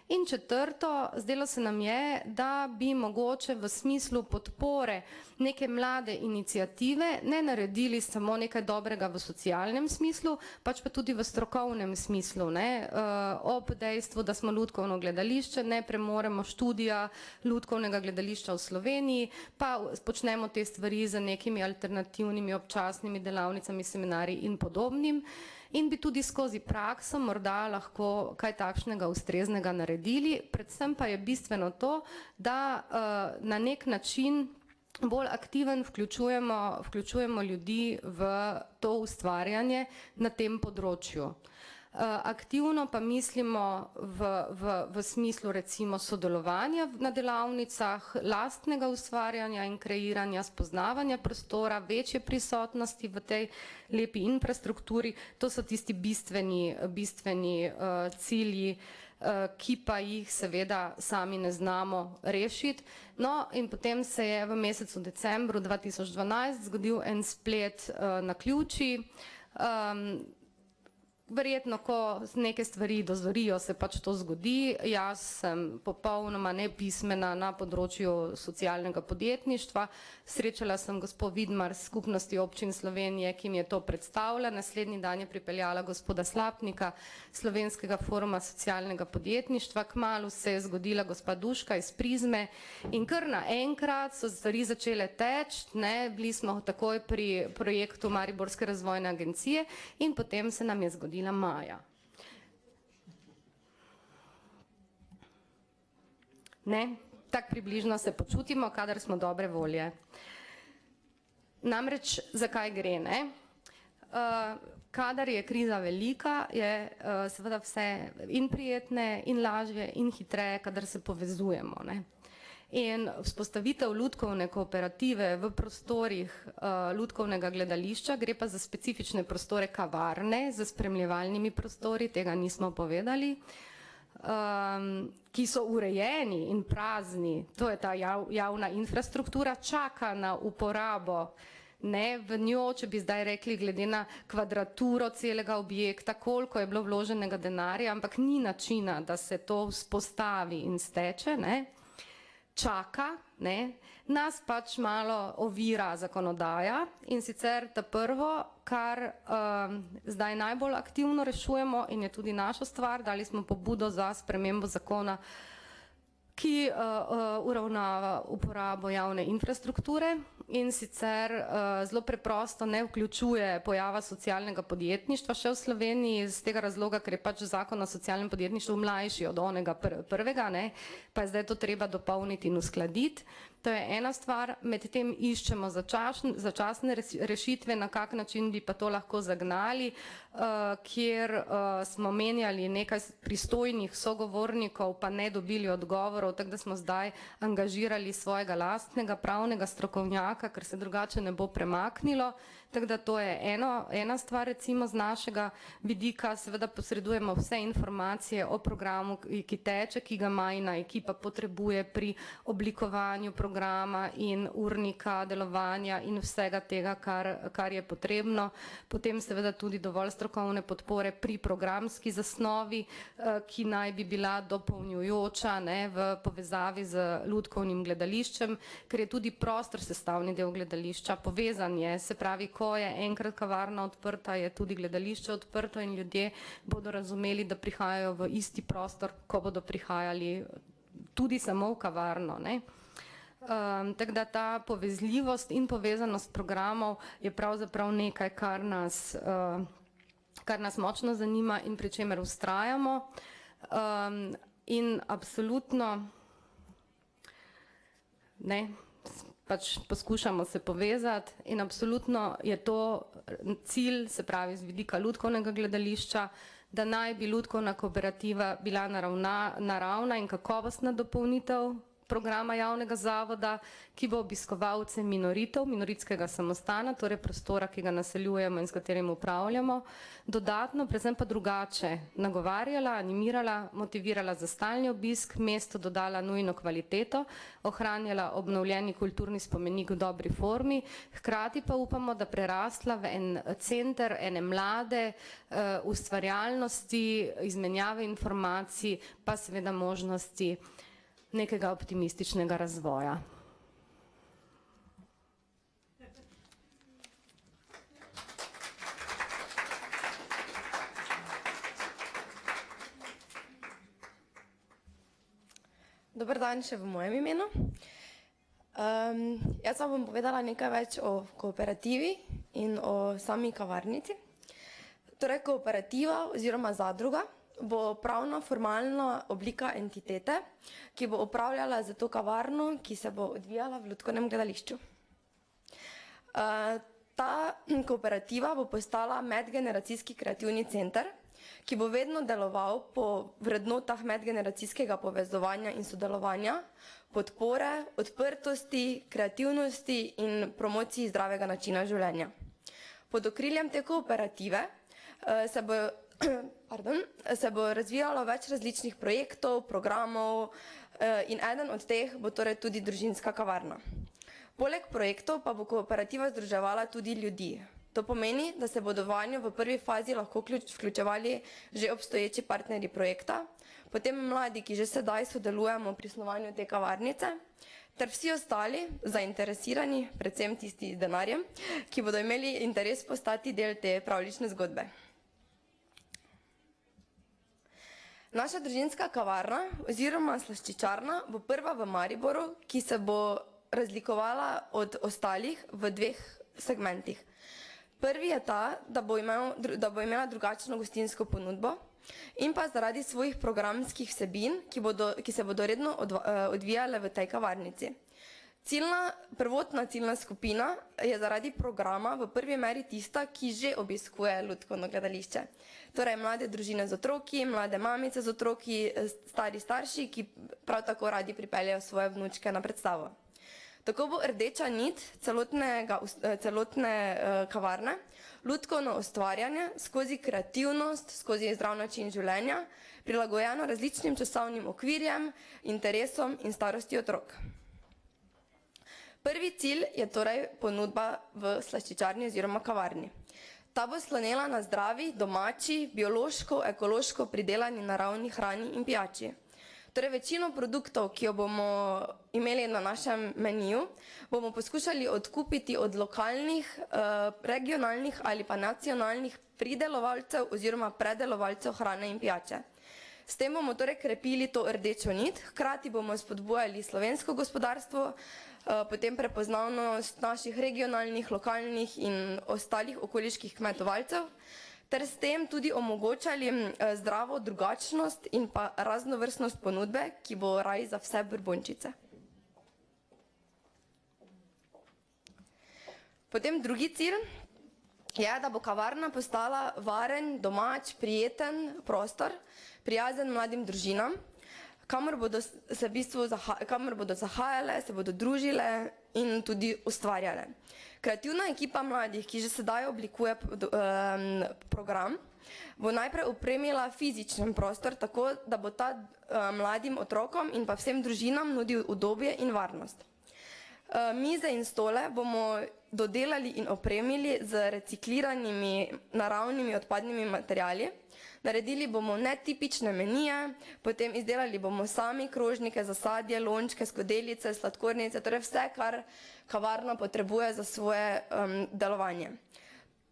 [SPEAKER 11] In četrto, zdelo se nam je, da bi mogoče v smislu podpore neke mlade iniciative ne naredili samo nekaj dobrega v socialnem smislu, pač pa tudi v strokovnem smislu. Ob dejstvu, da smo lutkovno gledališče, ne premoremo študija lutkovnega gledališča v Sloveniji, pa počnemo te stvari z nekimi alternativnimi občasnimi delavnicami, seminarji in podobnim. In bi tudi skozi prakso morda lahko kaj takšnega ustreznega naredili. Predvsem pa je bistveno to, da na nek način bolj aktiven vključujemo ljudi v to ustvarjanje na tem področju. Aktivno pa mislimo v smislu recimo sodelovanja na delavnicah, lastnega ustvarjanja in kreiranja, spoznavanja prostora, večje prisotnosti v tej lepi infrastrukturi. To so tisti bistveni cilji, ki pa jih seveda sami ne znamo rešiti. No in potem se je v mesecu decembru 2012 zgodil en splet naključij. Verjetno, ko neke stvari dozorijo, se pač to zgodi. Jaz sem popolnoma nepismena na področju socialnega podjetništva. Srečala sem gospod Vidmar z Skupnosti občin Slovenije, ki mi je to predstavila. Naslednji dan je pripeljala gospoda Slapnika, Slovenskega foruma socialnega podjetništva. Kmalu se je zgodila gospa Duška iz Prizme in kar naenkrat so stvari začele teči. Bili smo takoj pri projektu Mariborske razvojne agencije in potem se nam je zgodila maja. Tak približno se počutimo, kadar smo dobre volje. Namreč, zakaj gre, Kadar je kriza velika, je seveda vse in prijetne, in lažje, in hitreje, kadar se povezujemo, In vzpostavitev lutkovne kooperative v prostorih lutkovnega gledališča, gre pa za specifične prostore kavarne, za spremljevalnimi prostori, tega nismo povedali, ki so urejeni in prazni, to je ta javna infrastruktura, čaka na uporabo. V njo, če bi zdaj rekli, glede na kvadraturo celega objekta, koliko je bilo vloženega denarja, ampak ni načina, da se to vzpostavi in steče, čaka, nas pač malo ovira zakonodaja in sicer ta prvo, kar zdaj najbolj aktivno rešujemo in je tudi naša stvar, dali smo pobudo za spremembo zakona, ki uravnava uporabo javne infrastrukture in sicer zelo preprosto ne vključuje pojava socialnega podjetništva še v Sloveniji iz tega razloga, ker je pač zakon o socialnem podjetništvu mlajši od onega prvega, pa je zdaj to treba dopolniti in uskladiti. To je ena stvar, medtem iščemo začasne rešitve, na kak način bi pa to lahko zagnali, kjer smo menjali nekaj pristojnih sogovornikov, pa ne dobili odgovorov, tako da smo zdaj angažirali svojega lastnega pravnega strokovnjaka, ker se drugače ne bo premaknilo. Tako da to je ena stvar recimo z našega vidika, seveda posredujemo vse informacije o programu, ki teče, ki ga majna ekipa potrebuje pri oblikovanju programa in urnika delovanja in vsega tega, kar je potrebno. Potem seveda tudi dovolj strokovne podpore pri programski zasnovi, ki naj bi bila dopolnjujoča v povezavi z lutkovnim gledališčem, ker je tudi prostor sestavni del gledališča, povezan je, se pravi, ko je enkrat kavarna odprta, je tudi gledališče odprto in ljudje bodo razumeli, da prihajajo v isti prostor, ko bodo prihajali tudi samo v kavarno. Tako da ta povezljivost in povezanost programov je pravzaprav nekaj, kar nas močno zanima in pri čemer vztrajamo. In absolutno pač poskušamo se povezati in absolutno je to cilj, se pravi z vidika lutkovnega gledališča, da naj bi lutkovna kooperativa bila naravna in kakovostna dopolnitev programa javnega zavoda, ki bo obiskovalcem minoritskega samostana, torej prostora, ki ga naseljujemo in s katerim upravljamo, dodatno, predvsem pa drugače nagovarjala, animirala, motivirala za stalni obisk, mestu dodala nujno kvaliteto, ohranjala obnovljeni kulturni spomenik v dobri formi, hkrati pa upamo, da prerastla v en center ene mlade ustvarjalnosti, izmenjave informacij, pa seveda možnosti nekega optimističnega razvoja.
[SPEAKER 12] Dober dan še v mojem imenu. Jaz vam bom povedala nekaj več o kooperativi in o sami kavarnici. Torej, kooperativa oziroma zadruga bo pravno formalna oblika entitete, ki bo upravljala za to kavarno, ki se bo odvijala v Lutkovnem gledališču. Ta kooperativa bo postala medgeneracijski kreativni center, ki bo vedno deloval po vrednotah medgeneracijskega povezovanja in sodelovanja, podpore, odprtosti, kreativnosti in promociji zdravega načina življenja. Pod okriljem te kooperative se bo razvijalo več različnih projektov, programov in eden od teh bo torej tudi družinska kavarna. Poleg projektov pa bo kooperativa združevala tudi ljudi. To pomeni, da se bodo vanjo v prvi fazi lahko vključevali že obstoječi partnerji projekta, potem mladi, ki že sedaj sodelujemo pri snovanju te kavarnice, ter vsi ostali zainteresirani, predvsem tisti z denarjem, ki bodo imeli interes postati del te pravljične zgodbe. Naša družinska kavarna oziroma slaščičarna bo prva v Mariboru, ki se bo razlikovala od ostalih v dveh segmentih. Prvi je ta, da bo imela drugačno gostinsko ponudbo in pa zaradi svojih programskih vsebin, ki se bodo redno odvijale v tej kavarnici. Prvotna ciljna skupina je zaradi programa v prvi meri tista, ki že obiskuje Lutkovno gledališče. Torej mlade družine z otroki, mlade mamice z otroki, stari starši, ki prav tako radi pripeljejo svoje vnučke na predstavo. Tako bo rdeča nit celotne kavarne, lutkovno ustvarjanje skozi kreativnost, skozi zdrav način življenja, prilagojeno različnim časovnim okvirjem, interesom in starosti otrok. Prvi cilj je torej ponudba v slaščičarni oziroma kavarni. Ta bo slonela na zdravi, domači, biološko, ekološko pridelani naravni hrani in pijači. Torej večino produktov, ki jo bomo imeli na našem meniju, bomo poskušali odkupiti od lokalnih, regionalnih ali pa nacionalnih pridelovalcev oziroma predelovalcev hrane in pijače. S tem bomo torej krepili to rdečo nit, hkrati bomo spodbujali slovensko gospodarstvo, potem prepoznavnost naših regionalnih, lokalnih in ostalih okoliških kmetovalcev, ter s tem tudi omogočali zdravo drugačnost in pa raznovrstnost ponudbe, ki bo raj za vse Bourbončice. Potem drugi cilj je, da bo kavarna postala varen, domač, prijeten prostor, prijazen mladim družinam, kamor bodo zahajale, se bodo družile in tudi ustvarjale. Kreativna ekipa mladih, ki že sedaj oblikuje program, bo najprej opremila fizičen prostor, tako da bo ta mladim otrokom in pa vsem družinam nudil udobje in varnost. Mize in stole bomo dodelali in opremili z recikliranimi naravnimi odpadnimi materiali. Naredili bomo netipične menije, potem izdelali bomo sami krožnike za sadje, lončke, skodelice, sladkornice, torej vse, kar kavarna potrebuje za svoje delovanje.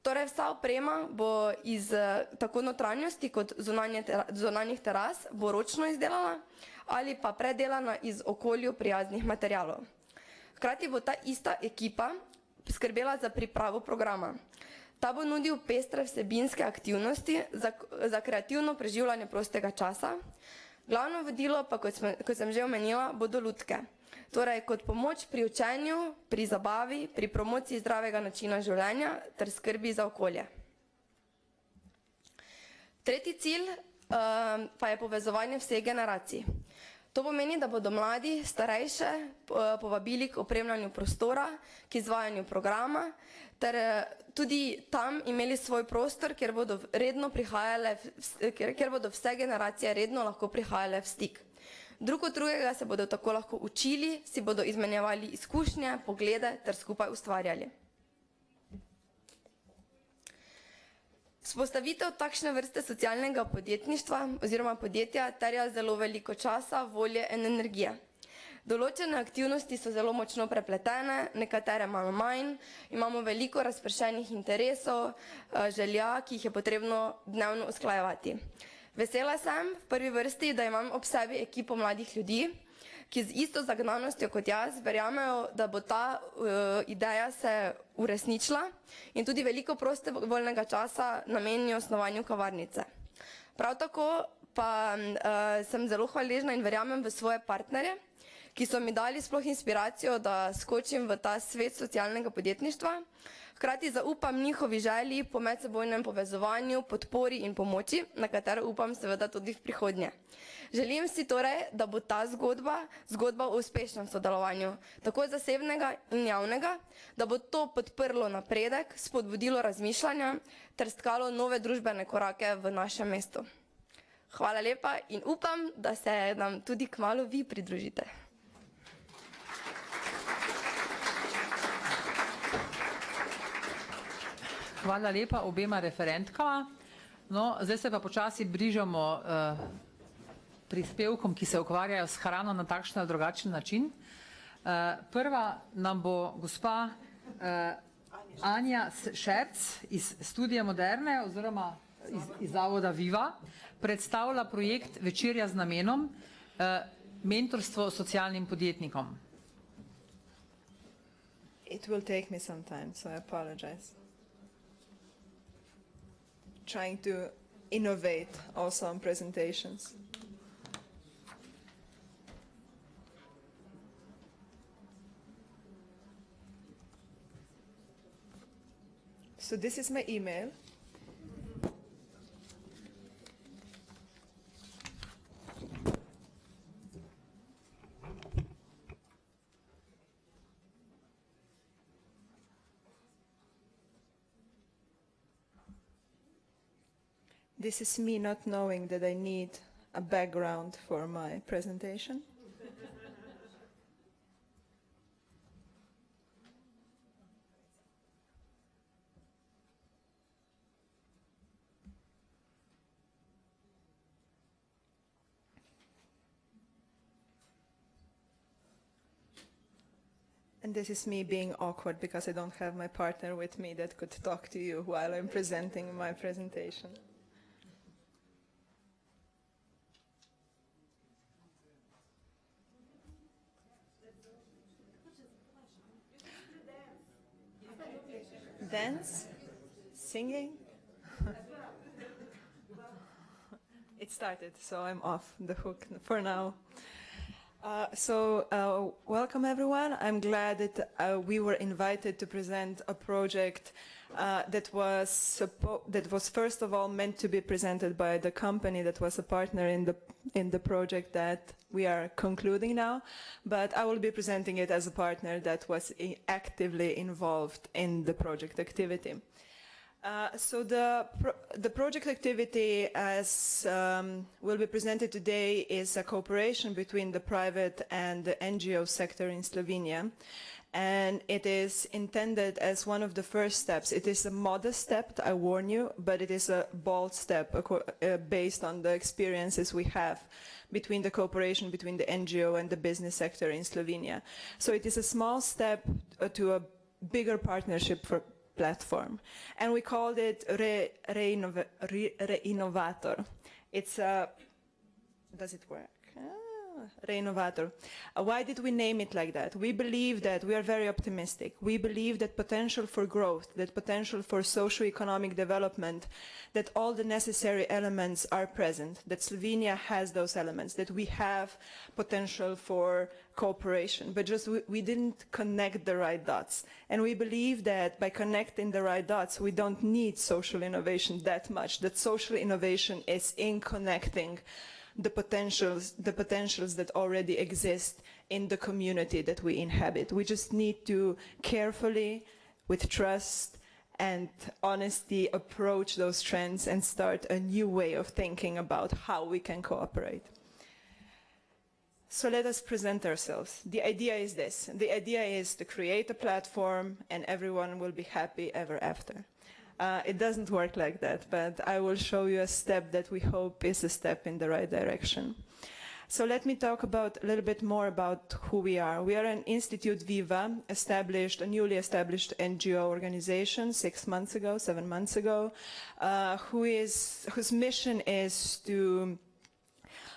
[SPEAKER 12] Torej vsa oprema bo iz tako notranjosti kot zunanjih teras bo ročno izdelana ali pa predelana iz okolju prijaznih materialov. Hkrati bo ta ista ekipa skrbela za pripravo programa. Ta bo nudil pestre vsebinske aktivnosti za kreativno preživljanje prostega časa. Glavno vodilo pa, kot sem že omenila, bodo lutke. Torej kot pomoč pri učenju, pri zabavi, pri promociji zdravega načina življenja ter skrbi za okolje. Tretji cilj pa je povezovanje vseh generacij. To pomeni, da bodo mladi, starejše povabili k opremljanju prostora, k izvajanju programa, ter tudi tam imeli svoj prostor, kjer bodo vse generacije redno lahko prihajale v stik. Drug od drugega se bodo tako lahko učili, si bodo izmenjevali izkušnje, poglede ter skupaj ustvarjali. Vzpostavitev takšne vrste socialnega podjetništva oziroma podjetja terja zelo veliko časa, volje in energije. Določene aktivnosti so zelo močno prepletene, nekatere malo manj, imamo veliko razpršenih interesov, želja, ki jih je potrebno dnevno usklajevati. Vesela sem v prvi vrsti, da imam ob sebi ekipo mladih ljudi, ki z isto zagnanostjo kot jaz verjamejo, da bo ta ideja se uresničila in tudi veliko prostovoljnega časa namenijo osnovanju kavarnice. Prav tako pa sem zelo hvaležna in verjamem v svoje partnerje, ki so mi dali sploh inspiracijo, da skočim v ta svet socialnega podjetništva. Hkrati zaupam njihovi želji po medsebojnem povezovanju, podpori in pomoči, na katero upam seveda tudi v prihodnje. Želim si torej, da bo ta zgodba o uspešnem sodelovanju, tako zasebnega in javnega, da bo to podprlo napredek, spodbudilo razmišljanja ter stkalo nove družbene korake v našem mestu. Hvala lepa in upam, da se nam tudi kmalu vi pridružite.
[SPEAKER 1] Hvala lepa obema referentkama. No, zdaj se pa počasi bližamo prispevkom, ki se ukvarjajo s hrano na takšen ali drugačen način. Prva nam bo gospa Anja Šerc iz Studija Moderne oziroma iz Zavoda Viva predstavlja projekt Večerja z namenom mentorstvo socialnim podjetnikom.
[SPEAKER 13] It will take me some time, so I apologize. Trying to innovate also on presentations. So this is my email. This is me not knowing that I need a background for my presentation. And this is me being awkward because I don't have my partner with me that could talk to you while I'm presenting my presentation. Dance? Singing? It started, so I'm off the hook for now. Welcome everyone. I'm glad that we were invited to present a project that was first of all meant to be presented by the company that was a partner in the project that we are concluding now, but I will be presenting it as a partner that was actively involved in the project activity. So the project activity as will be presented today is a cooperation between the private and the NGO sector in Slovenia, and it is intended as one of the first steps. It is a modest step, I warn you, but it is a bold step based on the experiences we have between the cooperation between the NGO and the business sector in Slovenia. So it is a small step to a bigger partnership for platform, and we called it Reinnovator. It's a, does it work? Reinnovator. Why did we name it like that? We believe that we are very optimistic. We believe that potential for growth, that potential for socio-economic development, that all the necessary elements are present, that Slovenia has those elements, that we have potential for cooperation, but just we didn't connect the right dots. And we believe that by connecting the right dots, we don't need social innovation that much, that social innovation is in connecting the potentials that already exist in the community that we inhabit. We just need to carefully, with trust and honesty, approach those trends and start a new way of thinking about how we can cooperate. So let us present ourselves. The idea is this. The idea is to create a platform and everyone will be happy ever after. It doesn't work like that, but I will show you a step that we hope is a step in the right direction. So let me talk a little bit more about who we are. We are an Institute Viva, a newly established NGO organization 7 months ago, whose mission is to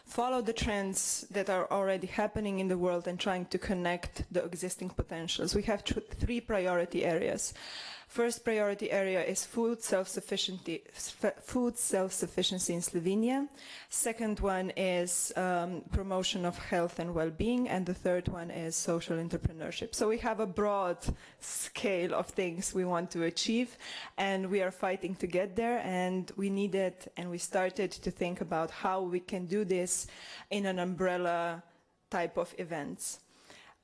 [SPEAKER 13] follow the trends that are already happening in the world and trying to connect the existing potentials. We have 3 priority areas. First priority area is food self-sufficiency in Slovenia. Second one is promotion of health and well-being, and the third one is social entrepreneurship. So we have a broad scale of things we want to achieve, and we are fighting to get there, and we started to think about how we can do this in an umbrella type of events.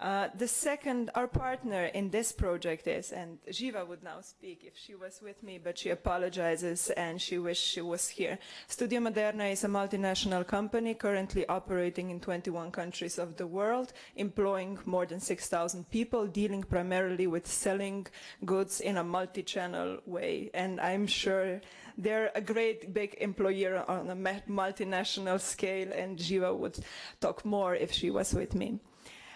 [SPEAKER 13] Our partner in this project is, and Živa would now speak if she was with me, but she apologizes and she wishes she was here. Studio Moderna is a multinational company currently operating in 21 countries of the world, employing more than 6,000 people, dealing primarily with selling goods in a multi-channel way. And I'm sure they're a great big employer on a multinational scale, and Živa would talk more if she was with me.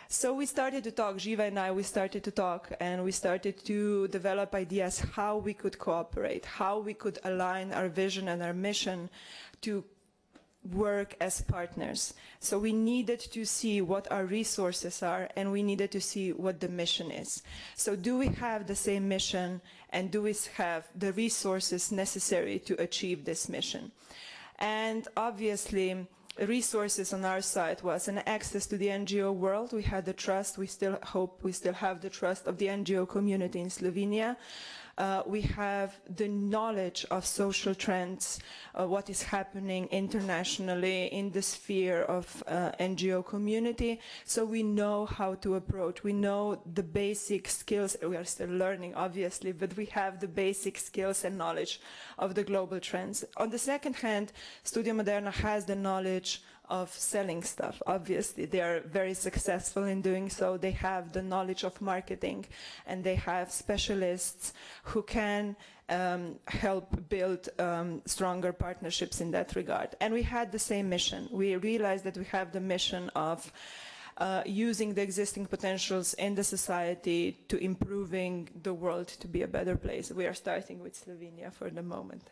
[SPEAKER 13] So we started to talk, Živa and I, we started to talk, and we started to develop ideas how we could cooperate, how we could align our vision and our mission to work as partners. So we needed to see what our resources are, and we needed to see what the mission is. So do we have the same mission, and do we have the resources necessary to achieve this mission? And obviously, resources on our side was an access to the NGO world. We had the trust, we still have the trust of the NGO community in Slovenia. We have the knowledge of social trends, what is happening internationally in the sphere of NGO community. So we know how to approach. We know the basic skills. We are still learning, obviously, but we have the basic skills and knowledge of the global trends. On the second hand, Studio Moderna has the knowledge of selling stuff. Obviously, they are very successful in doing so. They have the knowledge of marketing, and they have specialists who can help build stronger partnerships in that regard. And we had the same mission. We realized that we have the mission of using the existing potentials in the society to improving the world to be a better place. We are starting with Slovenia for the moment.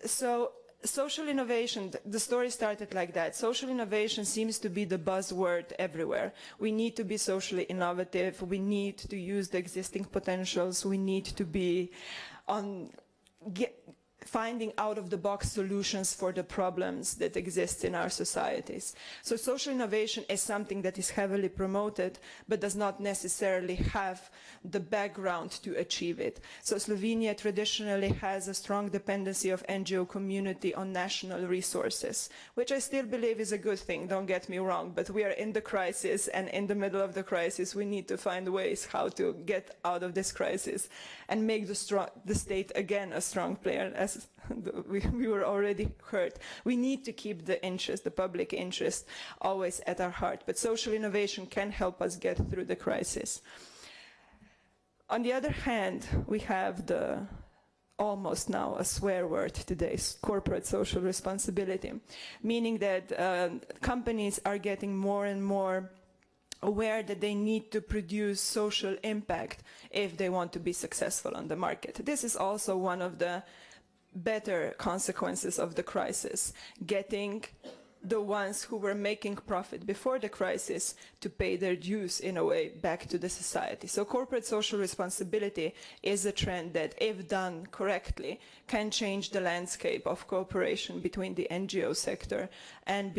[SPEAKER 13] So social innovation, the story started like that. Social innovation seems to be the buzzword everywhere. We need to be socially innovative. We need to use the existing potentials. We need to be finding out-of-the-box solutions for the problems that exist in our societies. So social innovation is something that is heavily promoted, but does not necessarily have the background to achieve it. So Slovenia traditionally has a strong dependency of NGO community on national resources, which I still believe is a good thing, don't get me wrong, but we are in the crisis, and in the middle of the crisis we need to find ways how to get out of this crisis and make the state again a strong player, as we were already heard. We need to keep the interest, the public interest, always at our heart, but social innovation can help us get through the crisis. On the other hand, we have almost now a swear word today, corporate social responsibility, meaning that companies are getting more and more aware that they need to produce social impact if they want to be successful on the market. This is also one of the better consequences of the crisis, getting the ones who were making profit before the crisis to pay their dues in a way back to the society. So corporate social responsibility is a trend that, if done correctly, can change the landscape of cooperation between the NGO sector and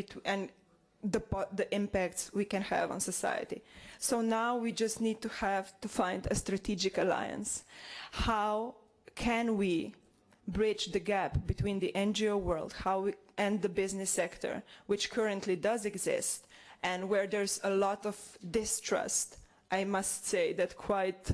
[SPEAKER 13] the impacts we can have on society. So now we just need to find a strategic alliance. How can we bridge the gap between the NGO world and the business sector, which currently does exist, and where there's a lot of distrust, I must say that quite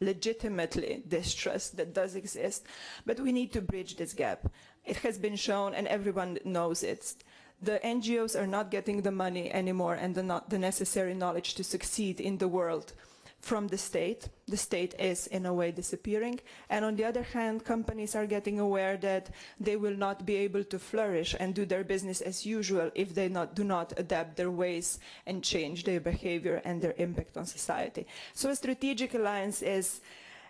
[SPEAKER 13] legitimately distrust that does exist, but we need to bridge this gap. It has been shown, and everyone knows it. The NGOs are not getting the money anymore and the necessary knowledge to succeed in the world from the state. The state is in a way disappearing, and on the other hand, companies are getting aware that they will not be able to flourish and do their business as usual if they do not adapt their ways and change their behavior and their impact on society. So a strategic alliance is,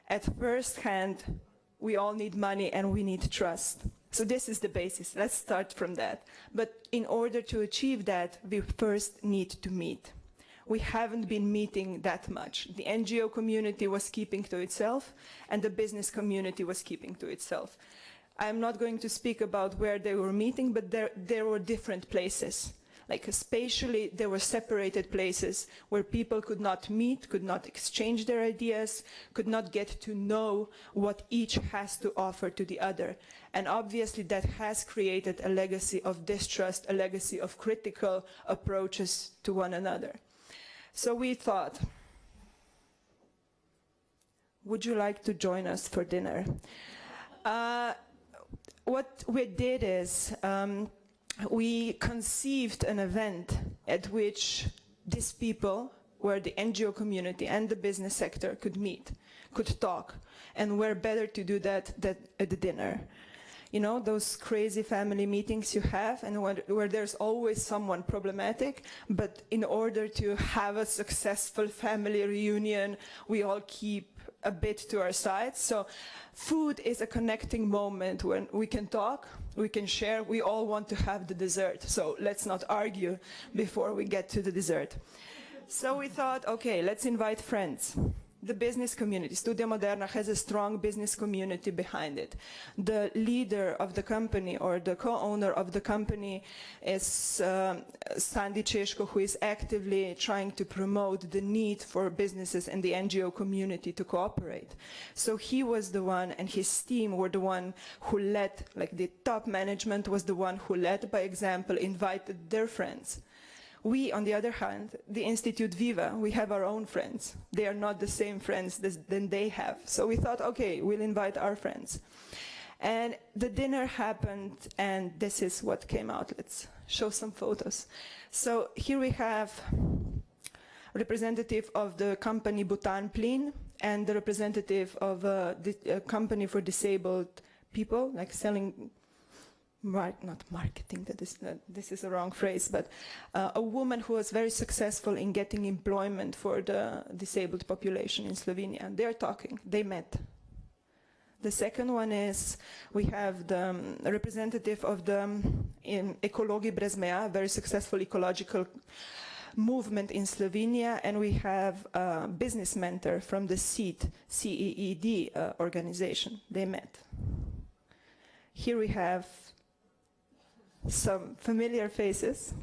[SPEAKER 13] at first hand, we all need money and we need trust. So this is the basis. Let's start from that. But in order to achieve that, we first need to meet. We haven't been meeting that much. The NGO community was keeping to itself, and the business community was keeping to itself. I'm not going to speak about where they were meeting, but there were different places. Like spatially, there were separated places where people could not meet, could not exchange their ideas, could not get to know what each has to offer to the other. And obviously that has created a legacy of distrust, a legacy of critical approaches to one another. So we thought, would you like to join us for dinner? What we did is, we conceived an event at which these people, where the NGO community and the business sector could meet, could talk, and where better to do that than at the dinner. You know, those crazy family meetings you have, and where there's always someone problematic, but in order to have a successful family reunion, we all keep a bit to our side. So food is a connecting moment when we can talk, we can share, we all want to have the dessert. So let's not argue before we get to the dessert. So we thought, okay, let's invite friends. The business community, Studia Moderna, has a strong business community behind it. The leader of the company, or the co-owner of the company, is Sandy Češko, who is actively trying to promote the need for businesses and the NGO community to cooperate. So he was the one, and his team were the one who led, like the top management was the one who led by example, invited their friends. We, on the other hand, the Institute Viva, we have our own friends. They are not the same friends than they have. So we thought, okay, we'll invite our friends. And the dinner happened, and this is what came out. Let's show some photos. So here we have a representative of the company Bhutan Plin and the representative of the company for disabled people, like selling, not marketing, this is a wrong phrase, but a woman who was very successful in getting employment for the disabled population in Slovenia. They're talking, they met. The second one is, we have the representative of the Ekologi brez meja, a very successful ecological movement in Slovenia, and we have a business mentor from the CEED organization. They met. Here we have some familiar faces.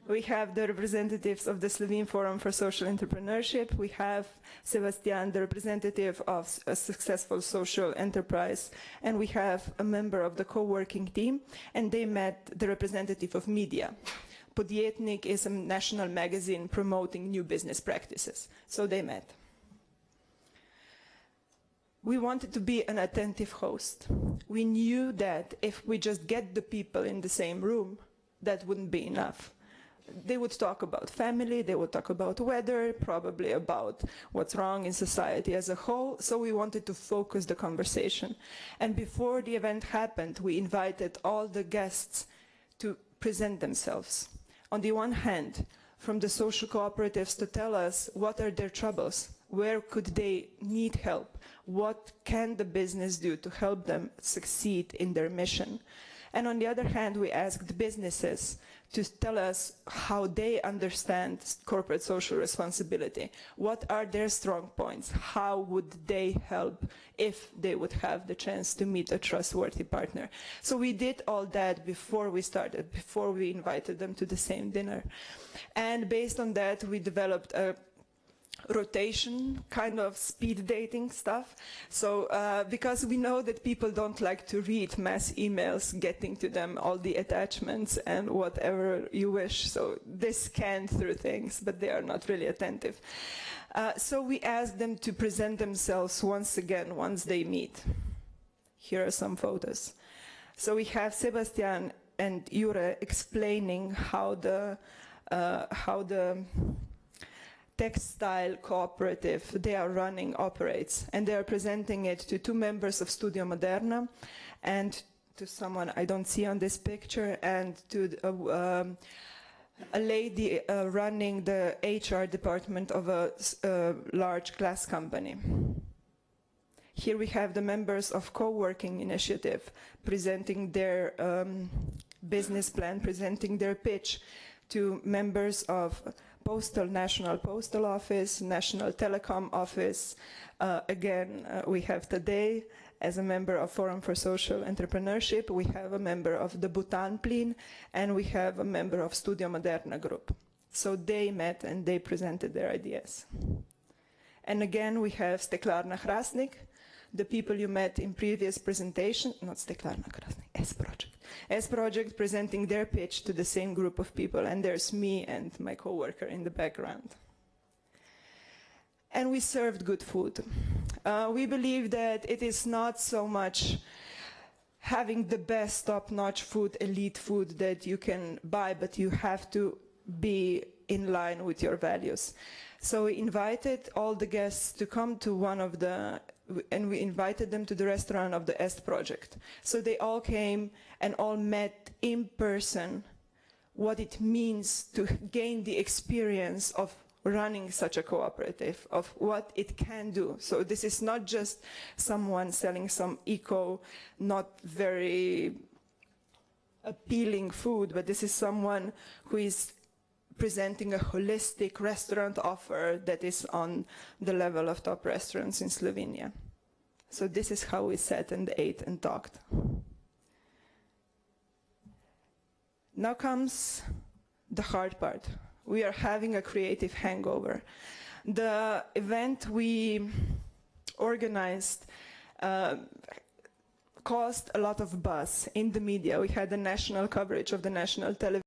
[SPEAKER 13] We have the representatives of the Slovene Forum for Social Entrepreneurship. We have Sebastian, the representative of a successful social enterprise. And we have a member of the co-working team. And they met the representative of media. Podjetnik is a national magazine promoting new business practices. So they met. We wanted to be an attentive host. We knew that if we just get the people in the same room, that wouldn't be enough. They would talk about family, they would talk about weather, probably about what's wrong in society as a whole, so we wanted to focus the conversation. And before the event happened, we invited all the guests to present themselves. On the one hand, from the social cooperatives to tell us what are their troubles, where could they need help, what can the business do to help them succeed in their mission. And on the other hand, we asked businesses to tell us how they understand corporate social responsibility. What are their strong points? How would they help if they would have the chance to meet a trustworthy partner? So we did all that before we started, before we invited them to the same dinner. And based on that, we developed a rotation, kind of speed dating stuff. So because we know that people don't like to read mass emails, getting to them all the attachments and whatever you wish. So they scan through things, but they are not really attentive. So we asked them to present themselves once again, once they meet. Here are some photos. So we have Sebastian and Jure explaining how the textile cooperative they are running operates, and they are presenting it to 2 members of Studio Moderna and to someone I don't see on this picture, and to a lady running the HR department of a large glass company. Here we have the members of Co-working Initiative presenting their business plan, presenting their pitch to members of National Postal Office, National Telecom Office. Again, we have today, as a member of Forum for Social Entrepreneurship, we have a member of the Bhutan Plin, and we have a member of Studio Moderna Group. So they met and they presented their ideas. And again, we have Steklarna Hrastnik, the people you met in previous presentation, not Steklarna Hrastnik, S-Project. S-Project presenting their pitch to the same group of people, and there's me and my coworker in the background. And we served good food. We believe that it is not so much having the best top-notch food, elite food that you can buy, but you have to be in line with your values. So we invited all the guests to come to and we invited them to the restaurant of the Est Project. So they all came and all met in person what it means to gain the experience of running such a cooperative, of what it can do. So this is not just someone selling some not very appealing food, but this is someone who is presenting a holistic restaurant offer that is on the level of top restaurants in Slovenia. So this is how we sat and ate and talked. Now comes the hard part. We are having a creative hangover. The event we organized caused a lot of buzz in the media. We had the national coverage of the national television.